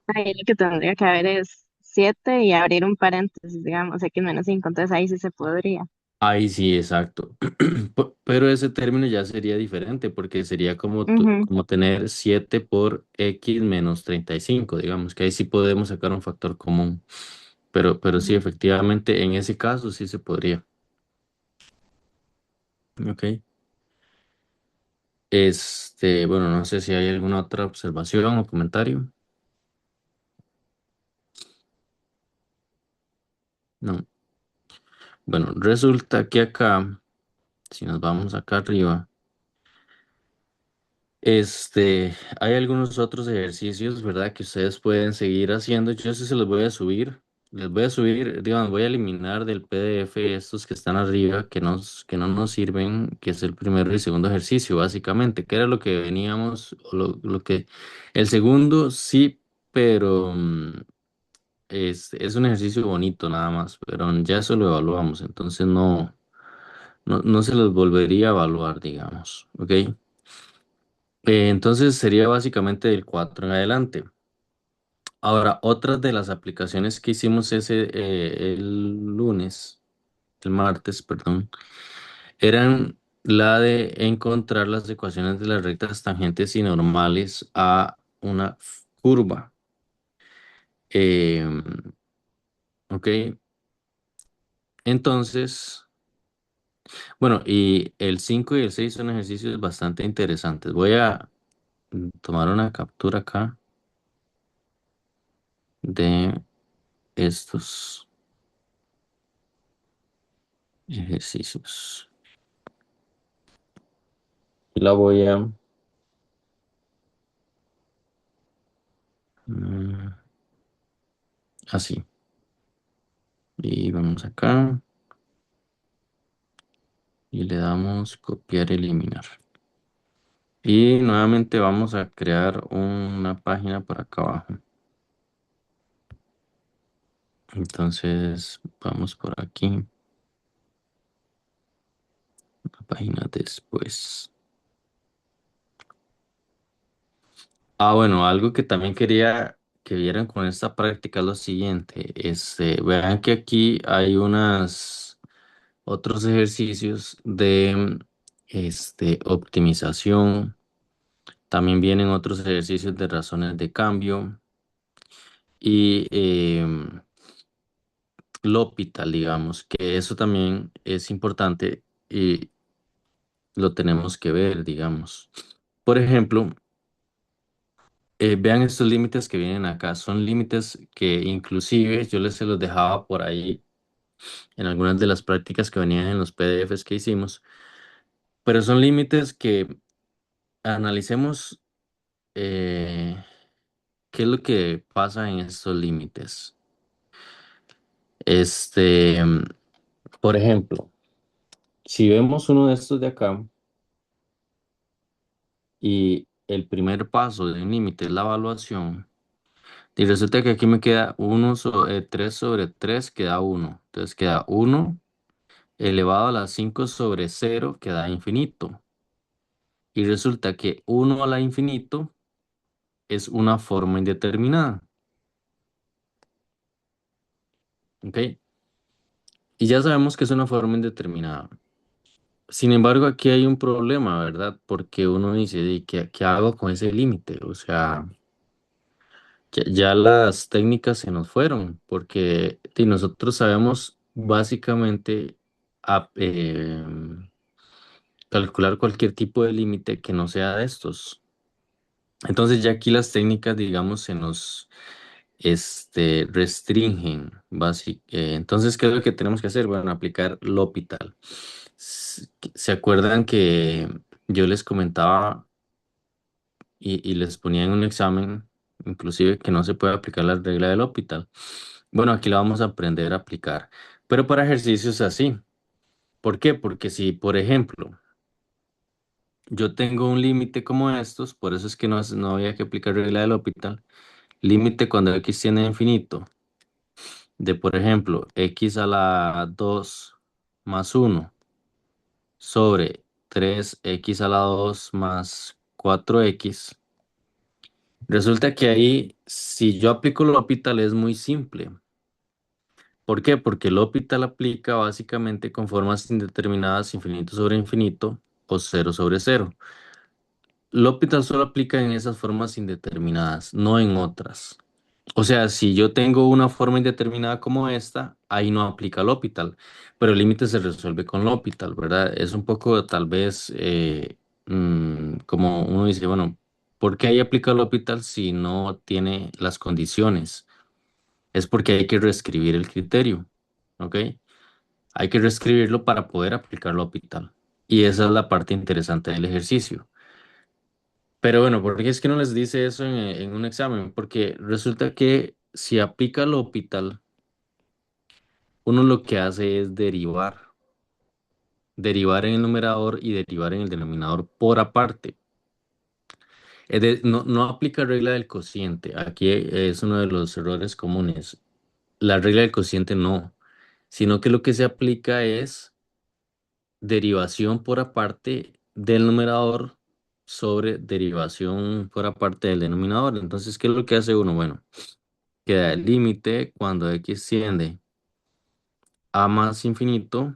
Ahí lo que tendría que haber es 7 y abrir un paréntesis, digamos, X-5, entonces ahí sí se podría. Ahí sí, exacto. Pero ese término ya sería diferente, porque sería como, Ujú. como tener 7 por x menos 35 digamos, que ahí sí podemos sacar un factor común. Pero sí, efectivamente, en ese caso sí se podría. Ok. Bueno, no sé si hay alguna otra observación o comentario. No. Bueno, resulta que acá, si nos vamos acá arriba, hay algunos otros ejercicios, ¿verdad? Que ustedes pueden seguir haciendo. Yo sí se los voy a subir. Les voy a subir, digamos, voy a eliminar del PDF estos que están arriba, que no nos sirven, que es el primero y el segundo ejercicio, básicamente, que era lo que veníamos, o el segundo sí, pero es un ejercicio bonito nada más, pero ya eso lo evaluamos, entonces no se los volvería a evaluar, digamos, ¿ok? Entonces sería básicamente del 4 en adelante. Ahora, otras de las aplicaciones que hicimos el martes, perdón, eran la de encontrar las ecuaciones de las rectas tangentes y normales a una curva. Em, ok, entonces, bueno, y el 5 y el 6 son ejercicios bastante interesantes. Voy a tomar una captura acá. de estos ejercicios. Y la voy a... mm, así. Y vamos acá y le damos copiar y eliminar. Y nuevamente vamos a crear una página por acá abajo. Entonces vamos por aquí, la página después. Bueno, algo que también quería que vieran con esta práctica es lo siguiente. Vean que aquí hay otros ejercicios de optimización. También vienen otros ejercicios de razones de cambio y L'Hopital, digamos, que eso también es importante y lo tenemos que ver, digamos. Por ejemplo, vean estos límites que vienen acá. Son límites que inclusive yo les se los dejaba por ahí en algunas de las prácticas que venían en los PDFs que hicimos, pero son límites que analicemos qué es lo que pasa en estos límites. Este, por ejemplo, si vemos uno de estos de acá y el primer paso de un límite es la evaluación, y resulta que aquí me queda 3 sobre 3 queda uno. Entonces queda uno elevado a la 5 sobre cero que da infinito. Y resulta que uno a la infinito es una forma indeterminada. ¿Ok? Y ya sabemos que es una forma indeterminada. Sin embargo, aquí hay un problema, ¿verdad? Porque uno dice, "¿Y qué hago con ese límite? O sea, ya las técnicas se nos fueron, porque nosotros sabemos básicamente calcular cualquier tipo de límite que no sea de estos. Entonces ya aquí las técnicas, digamos, se nos restringen. Entonces, ¿qué es lo que tenemos que hacer? Bueno, aplicar L'Hopital. ¿Se acuerdan que yo les comentaba y les ponía en un examen, inclusive que no se puede aplicar la regla del L'Hopital? Bueno, aquí la vamos a aprender a aplicar, pero para ejercicios así. ¿Por qué? Porque si, por ejemplo, yo tengo un límite como estos, por eso es que no había que aplicar regla del L'Hopital. Límite cuando x tiende a infinito de, por ejemplo, x a la 2 más uno sobre 3x a la 2 más 4x. Resulta que ahí, si yo aplico el L'Hopital, es muy simple. ¿Por qué? Porque el L'Hopital aplica básicamente con formas indeterminadas, infinito sobre infinito o cero sobre cero. L'Hopital solo aplica en esas formas indeterminadas, no en otras. O sea, si yo tengo una forma indeterminada como esta, ahí no aplica L'Hopital, pero el límite se resuelve con L'Hopital, ¿verdad? Es un poco tal vez como uno dice, bueno, ¿por qué ahí aplica L'Hopital si no tiene las condiciones? Es porque hay que reescribir el criterio, ¿ok? Hay que reescribirlo para poder aplicar L'Hopital. Y esa es la parte interesante del ejercicio. Pero bueno, ¿por qué es que no les dice eso en un examen? Porque resulta que si aplica L'Hopital, uno lo que hace es derivar en el numerador y derivar en el denominador por aparte. No aplica regla del cociente. Aquí es uno de los errores comunes. La regla del cociente no, sino que lo que se aplica es derivación por aparte del numerador sobre derivación por aparte del denominador. Entonces, ¿qué es lo que hace uno? Bueno, queda el límite cuando x tiende a más infinito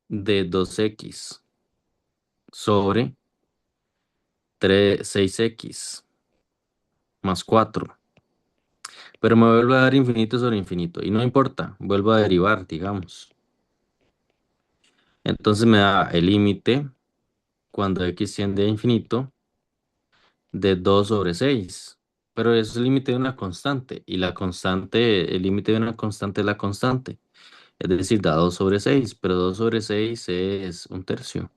de 2x sobre 6x más 4. Pero me vuelve a dar infinito sobre infinito. Y no importa, vuelvo a derivar, digamos. Entonces me da el límite cuando x tiende a infinito de 2 sobre 6. pero es el límite de una constante y la constante, el límite de una constante es la constante, es decir, da 2 sobre 6, pero 2 sobre 6 es un tercio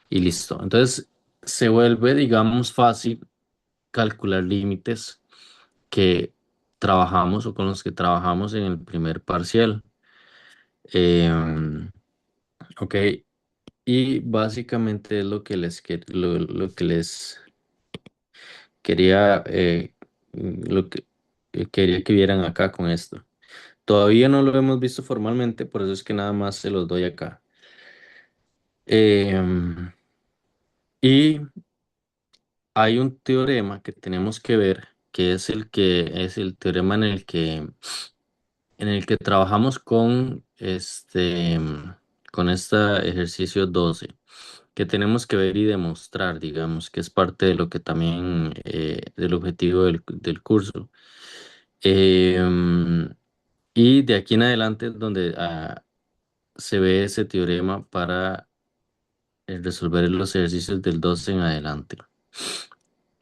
y listo. Entonces se vuelve, digamos, fácil calcular límites que trabajamos o con los que trabajamos en el primer parcial. Em, ok, y básicamente es lo que lo que les quería, lo que quería que vieran acá con esto. Todavía no lo hemos visto formalmente, por eso es que nada más se los doy acá. Em, y hay un teorema que tenemos que ver, que es el teorema en el que trabajamos con con este ejercicio 12 que tenemos que ver y demostrar, digamos, que es parte de lo que también, del objetivo del curso. Em, y de aquí en adelante es donde se ve ese teorema para resolver los ejercicios del 12 en adelante.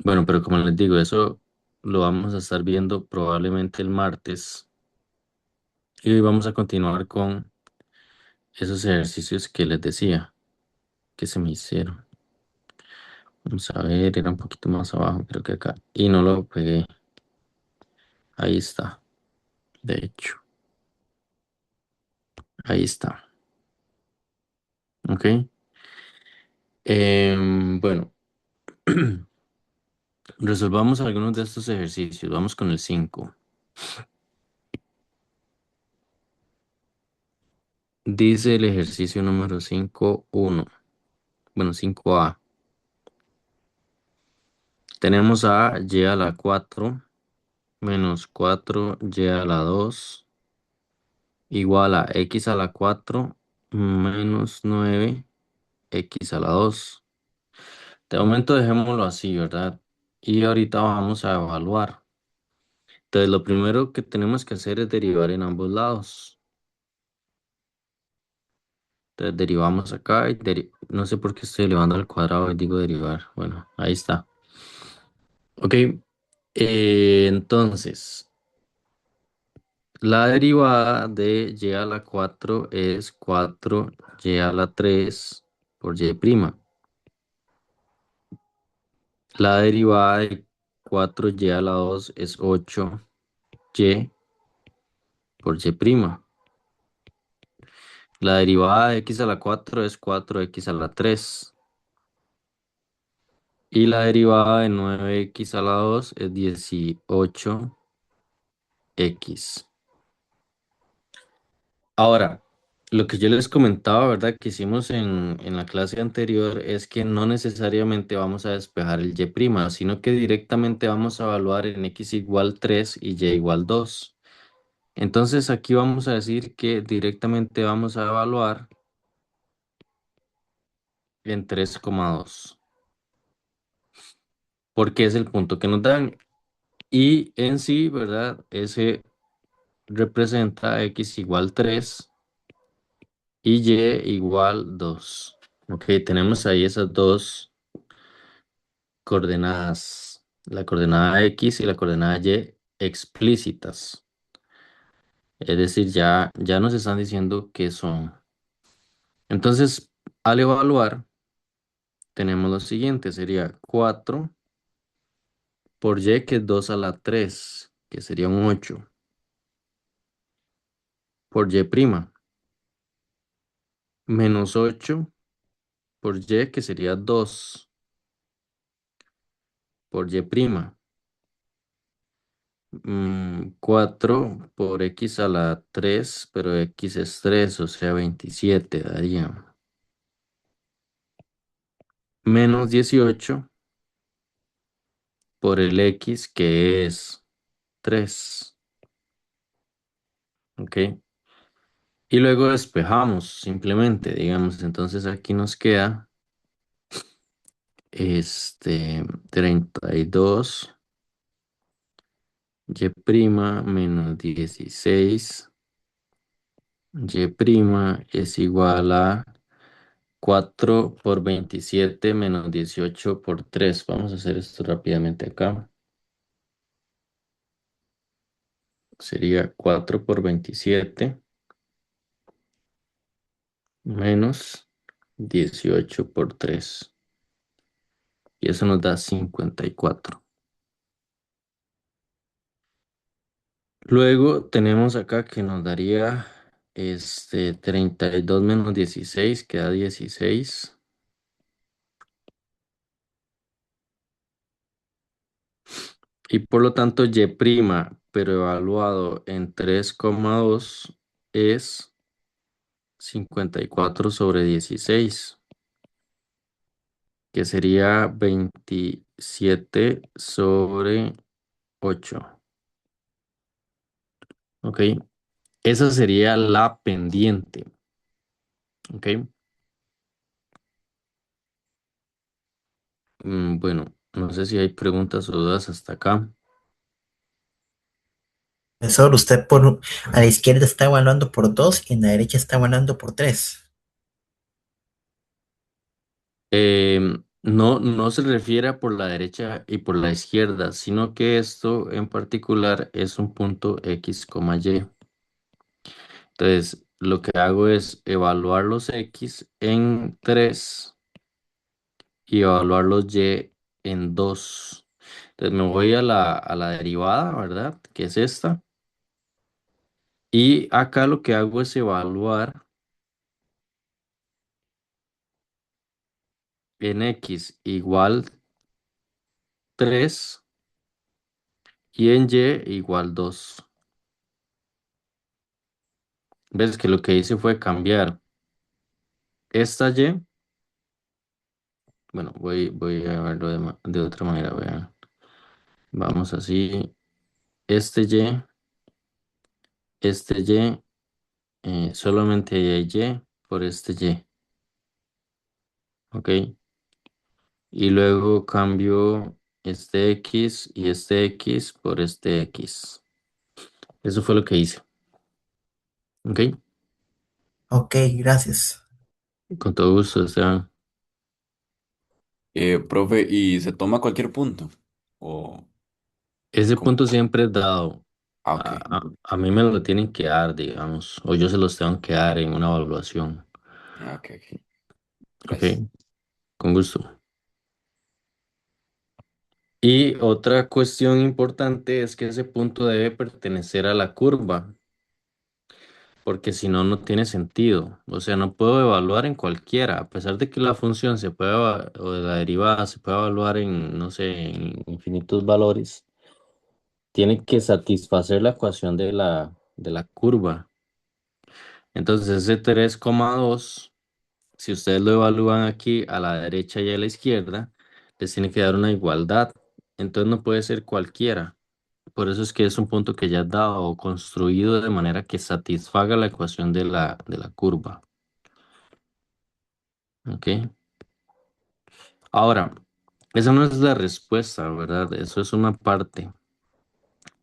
Bueno, pero como les digo, eso lo vamos a estar viendo probablemente el martes y hoy vamos a continuar con esos ejercicios que les decía que se me hicieron. Vamos a ver, era un poquito más abajo, creo que acá. Y no lo pegué. Ahí está, de hecho. Ahí está. Ok. Bueno, resolvamos algunos de estos ejercicios. Vamos con el 5. Dice el ejercicio número 5.1. Bueno, 5A. Tenemos a y a la 4 menos 4y a la 2 igual a x a la 4 menos 9x a la 2. De momento dejémoslo así, ¿verdad? Y ahorita vamos a evaluar. Entonces, lo primero que tenemos que hacer es derivar en ambos lados. Entonces, derivamos acá y no sé por qué estoy elevando al cuadrado y digo derivar. Bueno, ahí está. Ok, entonces, la derivada de y a la 4 es 4y a la 3 por y prima. La derivada de 4y a la 2 es 8y por y prima. La derivada de x a la 4 es 4x a la 3. Y la derivada de 9x a la 2 es 18x. Ahora, lo que yo les comentaba, ¿verdad? Que hicimos en la clase anterior es que no necesariamente vamos a despejar el y', sino que directamente vamos a evaluar en x igual 3 y y igual 2. Entonces aquí vamos a decir que directamente vamos a evaluar en 3,2, porque es el punto que nos dan. Y en sí, ¿verdad? Ese representa x igual 3 y y igual 2. Ok, tenemos ahí esas dos coordenadas, la coordenada x y la coordenada y explícitas. Es decir, ya nos están diciendo qué son. Entonces, al evaluar, tenemos lo siguiente, sería 4 por y, que es 2 a la 3, que sería un 8, por y prima, menos 8 por y, que sería 2 por y prima. 4 por x a la 3, pero x es 3, o sea 27 daría. Menos 18 por el x, que es 3. ¿Ok? Y luego despejamos simplemente, digamos. Entonces aquí nos queda 32 y prima menos 16 y prima es igual a 4 por 27 menos 18 por 3. Vamos a hacer esto rápidamente acá. sería 4 por 27 menos 18 por 3. Y eso nos da 54. Luego tenemos acá que nos daría 32 menos 16 queda 16. Y por lo tanto y', pero evaluado en 3,2 es 54 sobre 16, que sería 27 sobre 8. ¿Ok? Esa sería la pendiente. ¿Ok? Bueno, no sé si hay preguntas o dudas hasta acá. Profesor, a la izquierda está evaluando por 2 y en la derecha está evaluando por 3. No, no se refiere a por la derecha y por la izquierda, sino que esto en particular es un punto X, Y. Entonces, lo que hago es evaluar los X en 3 y evaluar los Y en 2. Entonces, me voy a la derivada, ¿verdad? Que es esta. Y acá lo que hago es evaluar en X igual 3 y en Y igual 2. ¿Ves que lo que hice fue cambiar esta Y? Bueno, voy a verlo de otra manera, vean. Vamos así, este Y, este Y, solamente hay Y por este Y, ¿ok? Y luego cambio este X y este X por este X. Eso fue lo que hice, ¿ok? Ok, gracias. Con todo gusto, o sea, Profe, ¿y se toma cualquier punto? O, ese ¿cómo? punto siempre es dado. Ah, ok. A mí me lo tienen que dar, digamos, o yo se los tengo que dar en una evaluación, Ah, ok, ok. ¿ok? Gracias. Con gusto. Y otra cuestión importante es que ese punto debe pertenecer a la curva, porque si no, no tiene sentido. O sea, no puedo evaluar en cualquiera, a pesar de que la función se puede, o de la derivada se puede evaluar en, no sé, en infinitos valores, tiene que satisfacer la ecuación de la curva. Entonces, ese 3,2, si ustedes lo evalúan aquí a la derecha y a la izquierda, les tiene que dar una igualdad. Entonces, no puede ser cualquiera. Por eso es que es un punto que ya es dado o construido de manera que satisfaga la ecuación de la curva. ¿Ok? Ahora, esa no es la respuesta, ¿verdad? Eso es una parte,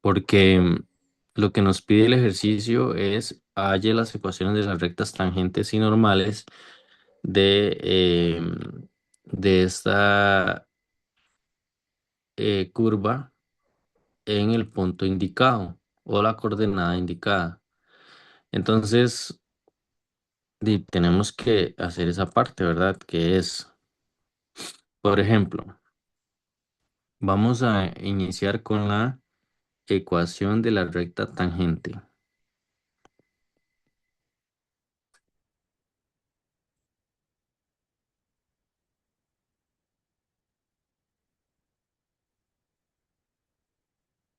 porque lo que nos pide el ejercicio es halle las ecuaciones de las rectas tangentes y normales de, de esta curva en el punto indicado o la coordenada indicada. Entonces, tenemos que hacer esa parte, ¿verdad? Que es, por ejemplo, vamos a iniciar con la ecuación de la recta tangente.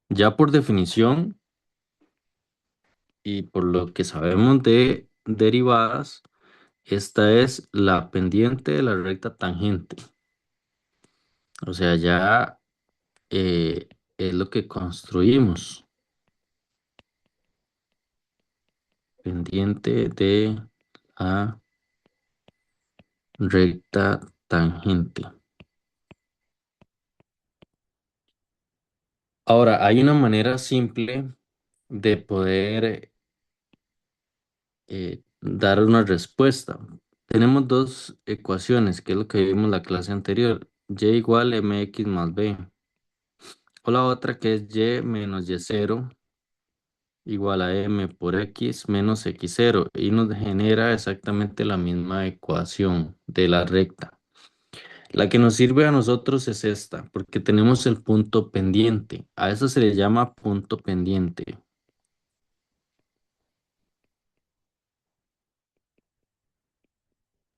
Ya por definición y por lo que sabemos de derivadas, esta es la pendiente de la recta tangente. O sea, ya es lo que construimos. Pendiente de la recta tangente. Ahora, hay una manera simple de poder dar una respuesta. Tenemos dos ecuaciones, que es lo que vimos en la clase anterior. Y igual mx más b. O la otra que es y menos y0 igual a m por x menos x0 y nos genera exactamente la misma ecuación de la recta. La que nos sirve a nosotros es esta, porque tenemos el punto pendiente. A eso se le llama punto pendiente.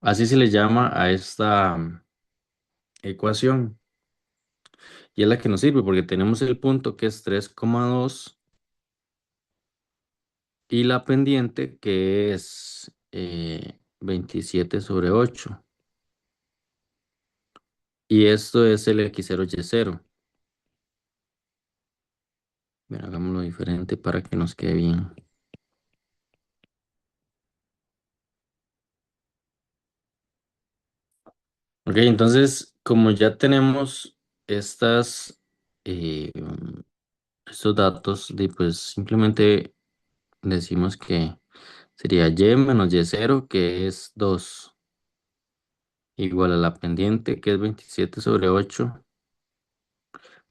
Así se le llama a esta ecuación. Y es la que nos sirve porque tenemos el punto que es 3,2 y la pendiente que es 27/8. Y esto es el x0 y0. Bien, hagámoslo diferente para que nos quede bien. Ok, entonces, como ya tenemos estas, estos datos, pues simplemente decimos que sería y menos y0, que es 2, igual a la pendiente, que es 27/8.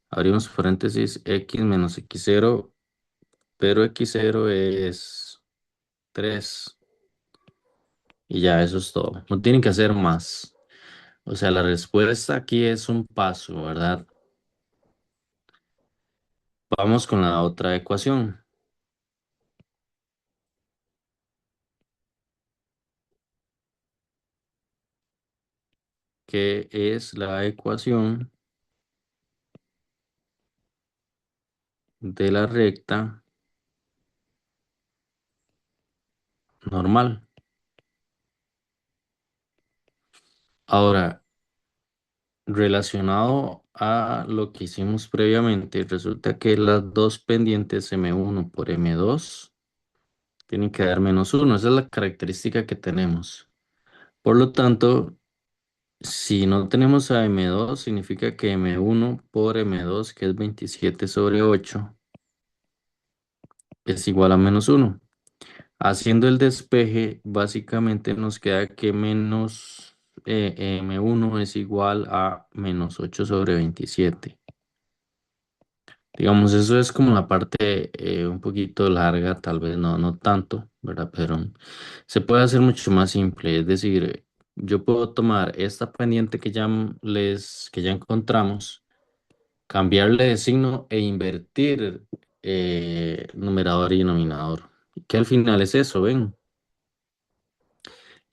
Abrimos paréntesis, x menos x0, pero x0 es 3. Y ya, eso es todo. No tienen que hacer más. O sea, la respuesta aquí es un paso, ¿verdad? Vamos con la otra ecuación, que es la ecuación de la recta normal. Ahora, relacionado a lo que hicimos previamente, resulta que las dos pendientes m1 por m2 tienen que dar -1. Esa es la característica que tenemos. Por lo tanto, si no tenemos a m2, significa que m1 por m2, que es 27/8, es igual a -1. Haciendo el despeje, básicamente nos queda que menos m1 es igual a -8/27. Digamos, eso es como la parte un poquito larga, tal vez no tanto, ¿verdad? Pero se puede hacer mucho más simple. Es decir, yo puedo tomar esta pendiente que ya encontramos, cambiarle de signo e invertir numerador y denominador. Que al final es eso, ¿ven?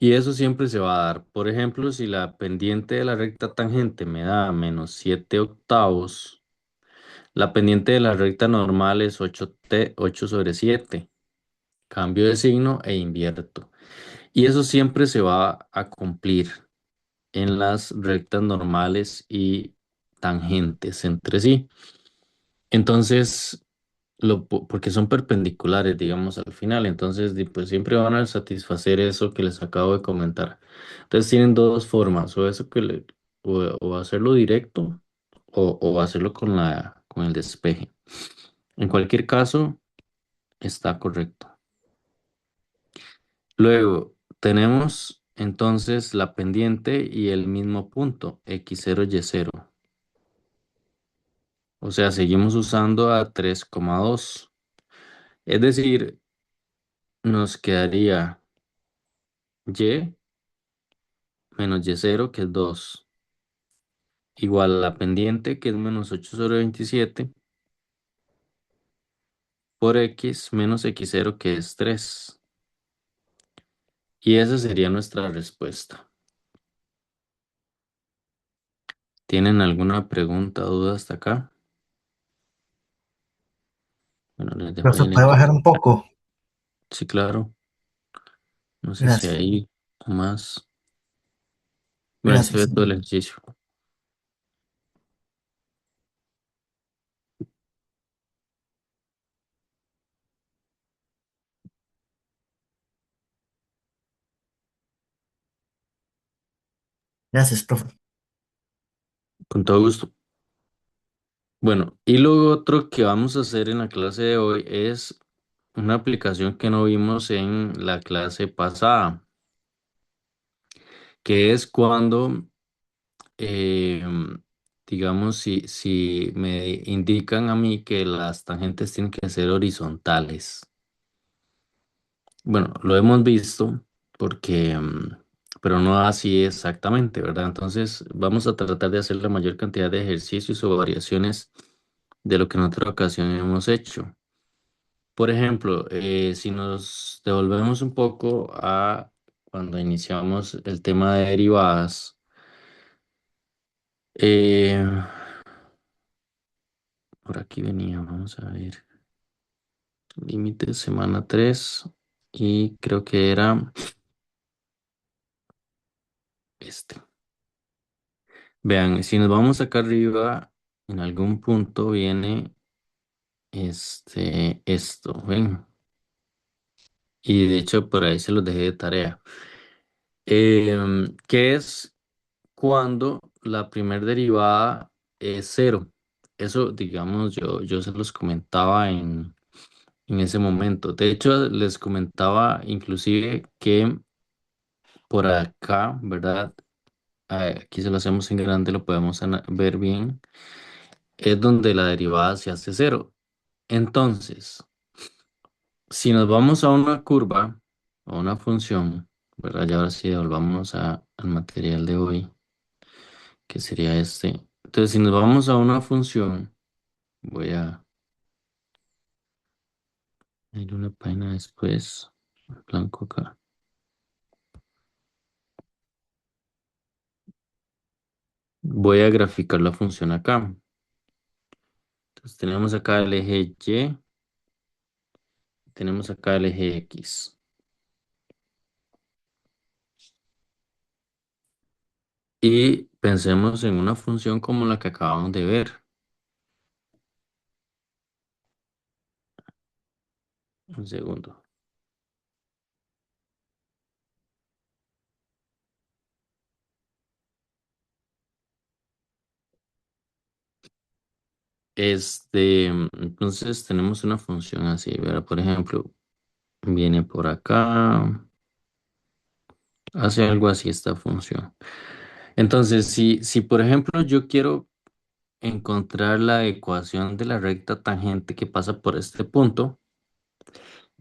Y eso siempre se va a dar. Por ejemplo, si la pendiente de la recta tangente me da -7/8, la pendiente de la recta normal es 8/7. Cambio de signo e invierto. Y eso siempre se va a cumplir en las rectas normales y tangentes entre sí. Entonces, porque son perpendiculares, digamos, al final. Entonces, pues siempre van a satisfacer eso que les acabo de comentar. Entonces, tienen dos formas, o eso o hacerlo directo o hacerlo con el despeje. En cualquier caso, está correcto. Luego, tenemos entonces la pendiente y el mismo punto, x0 y0. O sea, seguimos usando a 3,2. Es decir, nos quedaría y menos y0, que es 2, igual a la pendiente, que es -8/27, por x menos x0, que es 3. Y esa sería nuestra respuesta. ¿Tienen alguna pregunta o duda hasta acá? Bueno, les dejo ahí Profe, el ¿puede bajar ejercicio. un poco? Sí, claro. No sé si Gracias, hay más. Bueno, ahí se ve gracias. todo el ejercicio. Gracias, profe. Con todo gusto. Bueno, y lo otro que vamos a hacer en la clase de hoy es una aplicación que no vimos en la clase pasada, que es cuando, eh, digamos, si me indican a mí que las tangentes tienen que ser horizontales. Bueno, lo hemos visto porque, pero no así exactamente, ¿verdad? Entonces, vamos a tratar de hacer la mayor cantidad de ejercicios o variaciones de lo que en otra ocasión hemos hecho. Por ejemplo, si nos devolvemos un poco a cuando iniciamos el tema de derivadas, eh, por aquí venía, vamos a ver, límite semana 3 y creo que era este. Vean, si nos vamos acá arriba, en algún punto viene esto, ¿ven? Y de hecho por ahí se los dejé de tarea. ¿Qué es cuando la primer derivada es cero? Eso, digamos, yo se los comentaba en ese momento. De hecho, les comentaba inclusive que por acá, ¿verdad? Aquí se lo hacemos en grande, lo podemos ver bien. Es donde la derivada se hace cero. Entonces, si nos vamos a una curva o una función, ¿verdad? Y ahora sí volvamos al material de hoy, que sería este. Entonces, si nos vamos a una función, voy a ir una página después, blanco acá. Voy a graficar la función acá. Entonces, tenemos acá el eje Y, tenemos acá el eje X. Y pensemos en una función como la que acabamos de ver. Un segundo. Entonces tenemos una función así, ¿verdad? Por ejemplo, viene por acá, hace algo así esta función. Entonces, si por ejemplo yo quiero encontrar la ecuación de la recta tangente que pasa por este punto,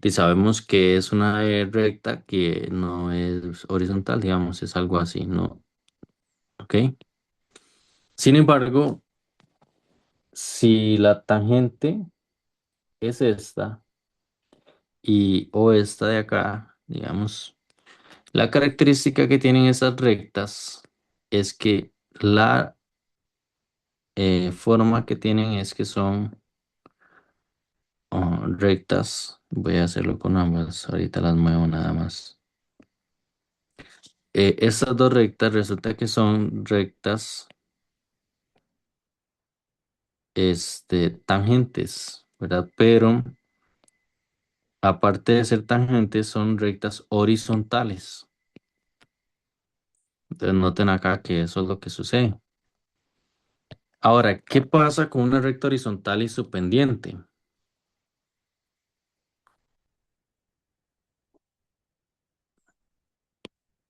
y sabemos que es una recta que no es horizontal, digamos, es algo así, ¿no? ¿Ok? Sin embargo, si la tangente es esta y o esta de acá, digamos, la característica que tienen esas rectas es que la forma que tienen es que son rectas. Voy a hacerlo con ambas, ahorita las muevo nada más. Estas dos rectas resulta que son rectas tangentes, ¿verdad? Pero aparte de ser tangentes, son rectas horizontales. Entonces noten acá que eso es lo que sucede. Ahora, ¿qué pasa con una recta horizontal y su pendiente?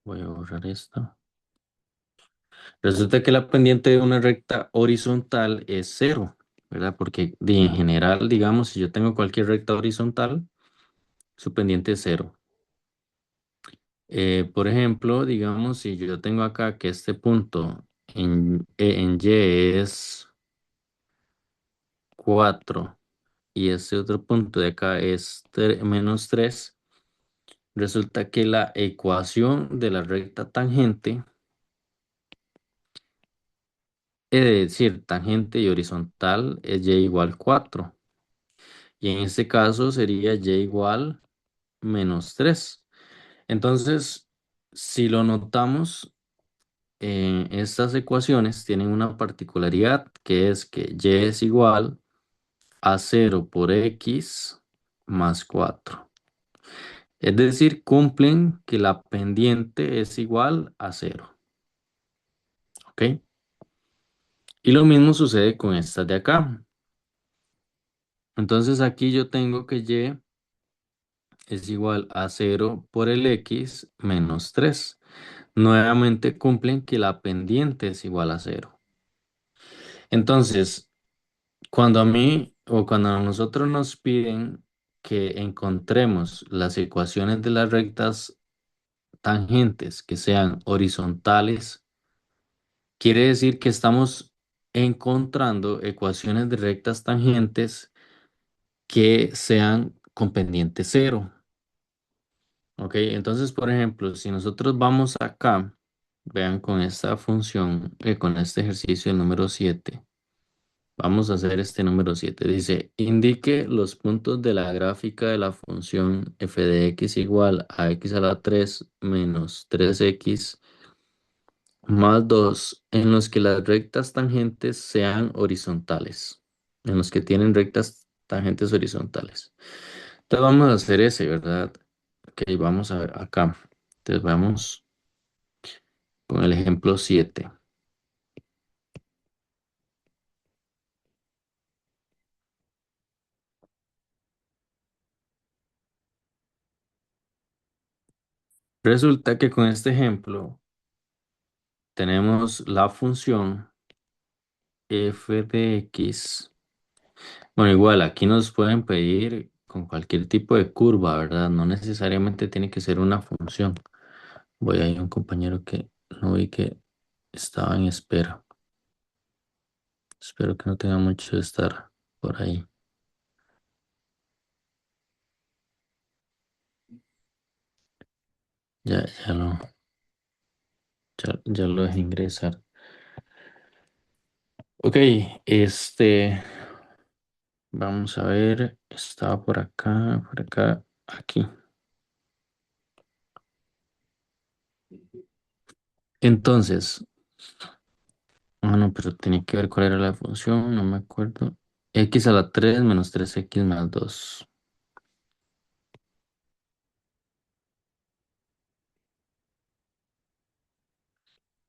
Voy a borrar esto. Resulta que la pendiente de una recta horizontal es cero, ¿verdad? Porque en general, digamos, si yo tengo cualquier recta horizontal, su pendiente es cero. Por ejemplo, digamos, si yo tengo acá que este punto en Y es 4 y este otro punto de acá es menos 3, resulta que la ecuación de la recta tangente, es decir, tangente y horizontal, es y igual 4. Y en este caso sería y igual menos 3. Entonces, si lo notamos, estas ecuaciones tienen una particularidad que es que y es igual a 0 por x más 4. Es decir, cumplen que la pendiente es igual a 0. ¿Ok? Y lo mismo sucede con estas de acá. Entonces aquí yo tengo que y es igual a 0 por el x menos 3. Nuevamente cumplen que la pendiente es igual a 0. Entonces, cuando a mí o cuando a nosotros nos piden que encontremos las ecuaciones de las rectas tangentes que sean horizontales, quiere decir que estamos encontrando ecuaciones de rectas tangentes que sean con pendiente cero. Ok, entonces, por ejemplo, si nosotros vamos acá, vean con esta función, con este ejercicio el número 7. Vamos a hacer este número 7. Dice, indique los puntos de la gráfica de la función f de x igual a x a la 3 menos 3x más 2 en los que las rectas tangentes sean horizontales. En los que tienen rectas tangentes horizontales. Entonces vamos a hacer ese, ¿verdad? Ok, vamos a ver acá. Entonces vamos con el ejemplo 7. Resulta que con este ejemplo tenemos la función f de x. Bueno, igual aquí nos pueden pedir con cualquier tipo de curva, ¿verdad? No necesariamente tiene que ser una función. Voy a ir a un compañero que no vi que estaba en espera. Espero que no tenga mucho de estar por ahí. Ya, ya lo dejé ingresar. Ok, vamos a ver, estaba por acá, aquí. Entonces, no, pero tenía que ver cuál era la función, no me acuerdo. X a la 3 menos 3x más 2.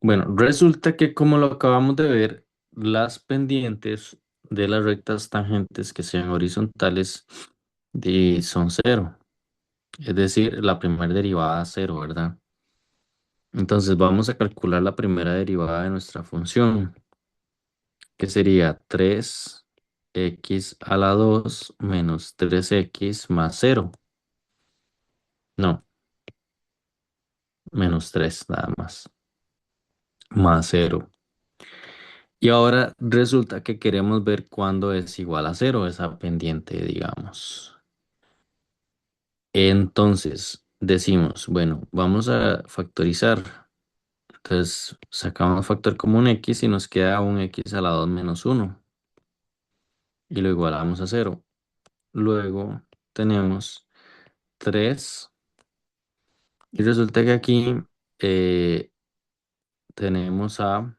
Bueno, resulta que como lo acabamos de ver, las pendientes de las rectas tangentes que sean horizontales son cero. Es decir, la primera derivada es cero, ¿verdad? Entonces vamos a calcular la primera derivada de nuestra función, que sería 3x a la 2 menos 3x más cero. No, menos 3 nada más, más cero. Y ahora resulta que queremos ver cuándo es igual a cero esa pendiente, digamos. Entonces decimos, bueno, vamos a factorizar. Entonces sacamos factor común x y nos queda un x a la 2 menos uno y lo igualamos a cero. Luego tenemos 3 y resulta que aquí eh, tenemos a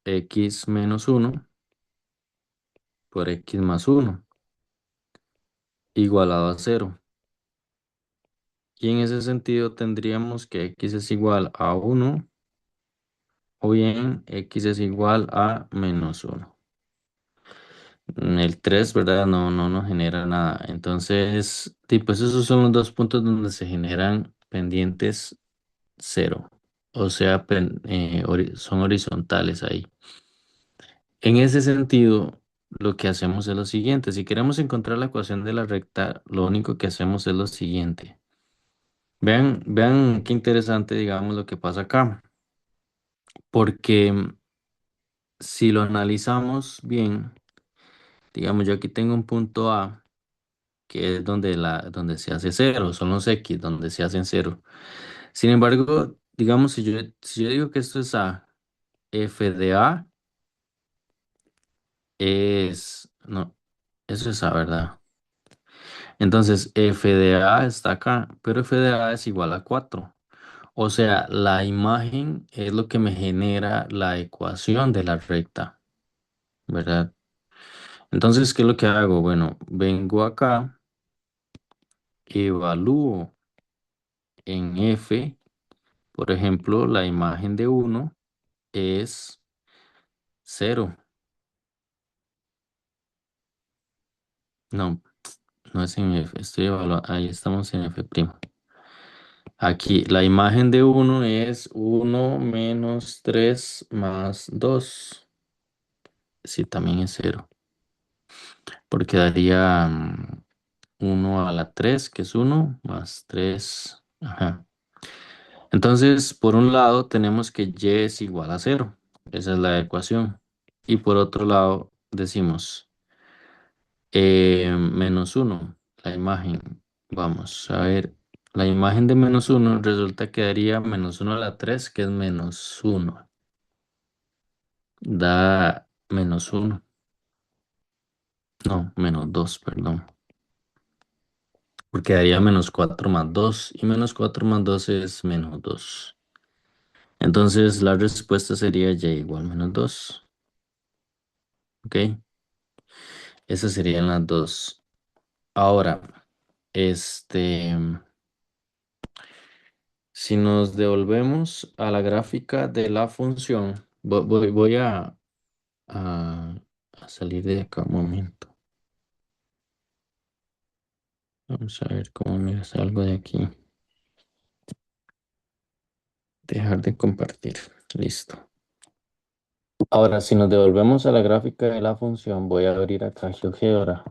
x menos uno por x más uno igualado a cero. Y en ese sentido tendríamos que x es igual a uno o bien x es igual a menos uno. El 3, ¿verdad? No nos genera nada. Entonces, pues esos son los dos puntos donde se generan pendientes cero. O sea, son horizontales ahí. En ese sentido, lo que hacemos es lo siguiente. Si queremos encontrar la ecuación de la recta, lo único que hacemos es lo siguiente. Vean qué interesante, digamos, lo que pasa acá. Porque si lo analizamos bien, digamos, yo aquí tengo un punto A, que es donde se hace cero, son los X, donde se hacen cero. Sin embargo, digamos, si yo digo que esto es A, F de A no, eso es A, ¿verdad? Entonces, F de A está acá, pero F de A es igual a 4. O sea, la imagen es lo que me genera la ecuación de la recta, ¿verdad? Entonces, ¿qué es lo que hago? Bueno, vengo acá, evalúo en F, por ejemplo, la imagen de uno es cero. No, no es en F, estoy evaluando, ahí estamos en F'. Aquí la imagen de uno es uno menos 3 más 2. Sí, también es cero. porque daría 1 a la 3 que es 1 más 3. Ajá. Entonces, por un lado, tenemos que y es igual a 0. Esa es la ecuación. Y por otro lado, decimos -1, la imagen. Vamos a ver, la imagen de -1 resulta que daría -1 a la 3 que es -1. Da -1. No, -2, perdón. Porque daría -4 más 2. Y -4 más 2 es -2. Entonces, la respuesta sería y igual -2. ¿Ok? Esas serían las dos. Ahora, este, si nos devolvemos a la gráfica de la función, voy a, a salir de acá un momento. Vamos a ver cómo me salgo de aquí. Dejar de compartir. Listo. Ahora, si nos devolvemos a la gráfica de la función, voy a abrir acá GeoGebra.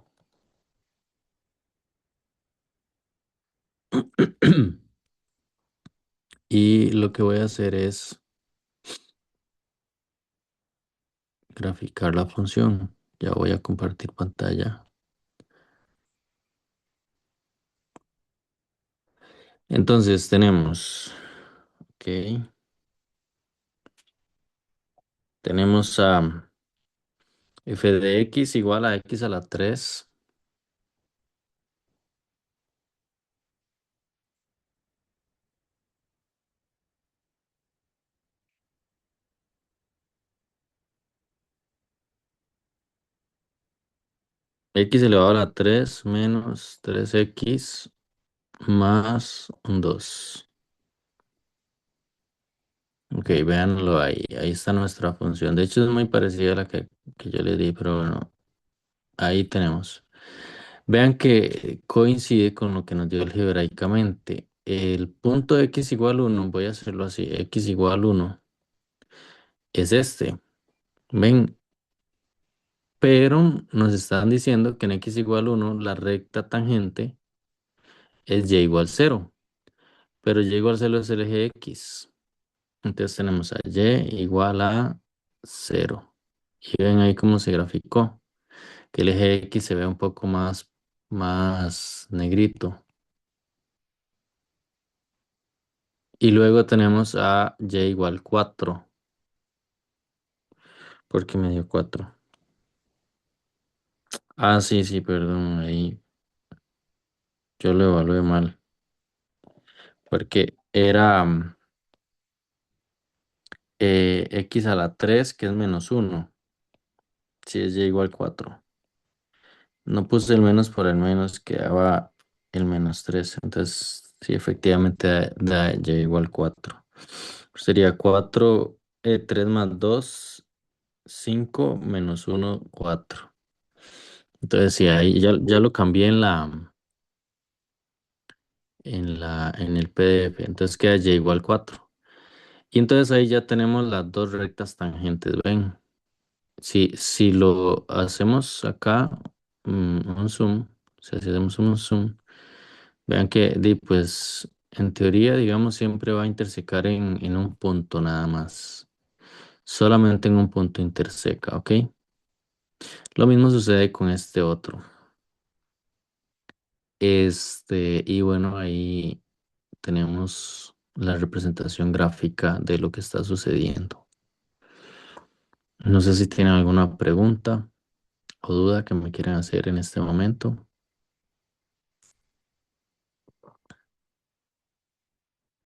Y lo que voy a hacer es graficar la función. Ya voy a compartir pantalla. Entonces ok, tenemos a f de x igual a x a la 3. X elevado a la 3 menos 3x más un 2. Ok, véanlo ahí. Ahí está nuestra función. De hecho, es muy parecida a la que yo le di, pero bueno, ahí tenemos. Vean que coincide con lo que nos dio algebraicamente. El punto x igual 1, voy a hacerlo así, x igual 1 es este. Ven, pero nos están diciendo que en x igual 1 la recta tangente es y igual 0, pero y igual 0 es el eje x. Entonces tenemos a y igual a 0. Y ven ahí cómo se graficó, que el eje x se ve un poco más negrito. Y luego tenemos a y igual 4, porque me dio 4. Ah, sí, sí, perdón, ahí yo lo evalué mal, porque era x a la 3 que es -1, si es y igual 4. No puse el menos por el menos, quedaba el -3, entonces sí, efectivamente da y igual 4. Sería 4, 3 más 2, 5 menos 1, 4. Entonces sí, ahí ya lo cambié en el PDF, entonces queda y igual 4. Y entonces ahí ya tenemos las dos rectas tangentes, ¿ven? Si lo hacemos acá, un zoom, si hacemos un zoom, vean que pues en teoría, digamos, siempre va a intersecar en un punto nada más. Solamente en un punto interseca, ¿ok? Lo mismo sucede con este otro. Y bueno, ahí tenemos la representación gráfica de lo que está sucediendo. No sé si tienen alguna pregunta o duda que me quieran hacer en este momento.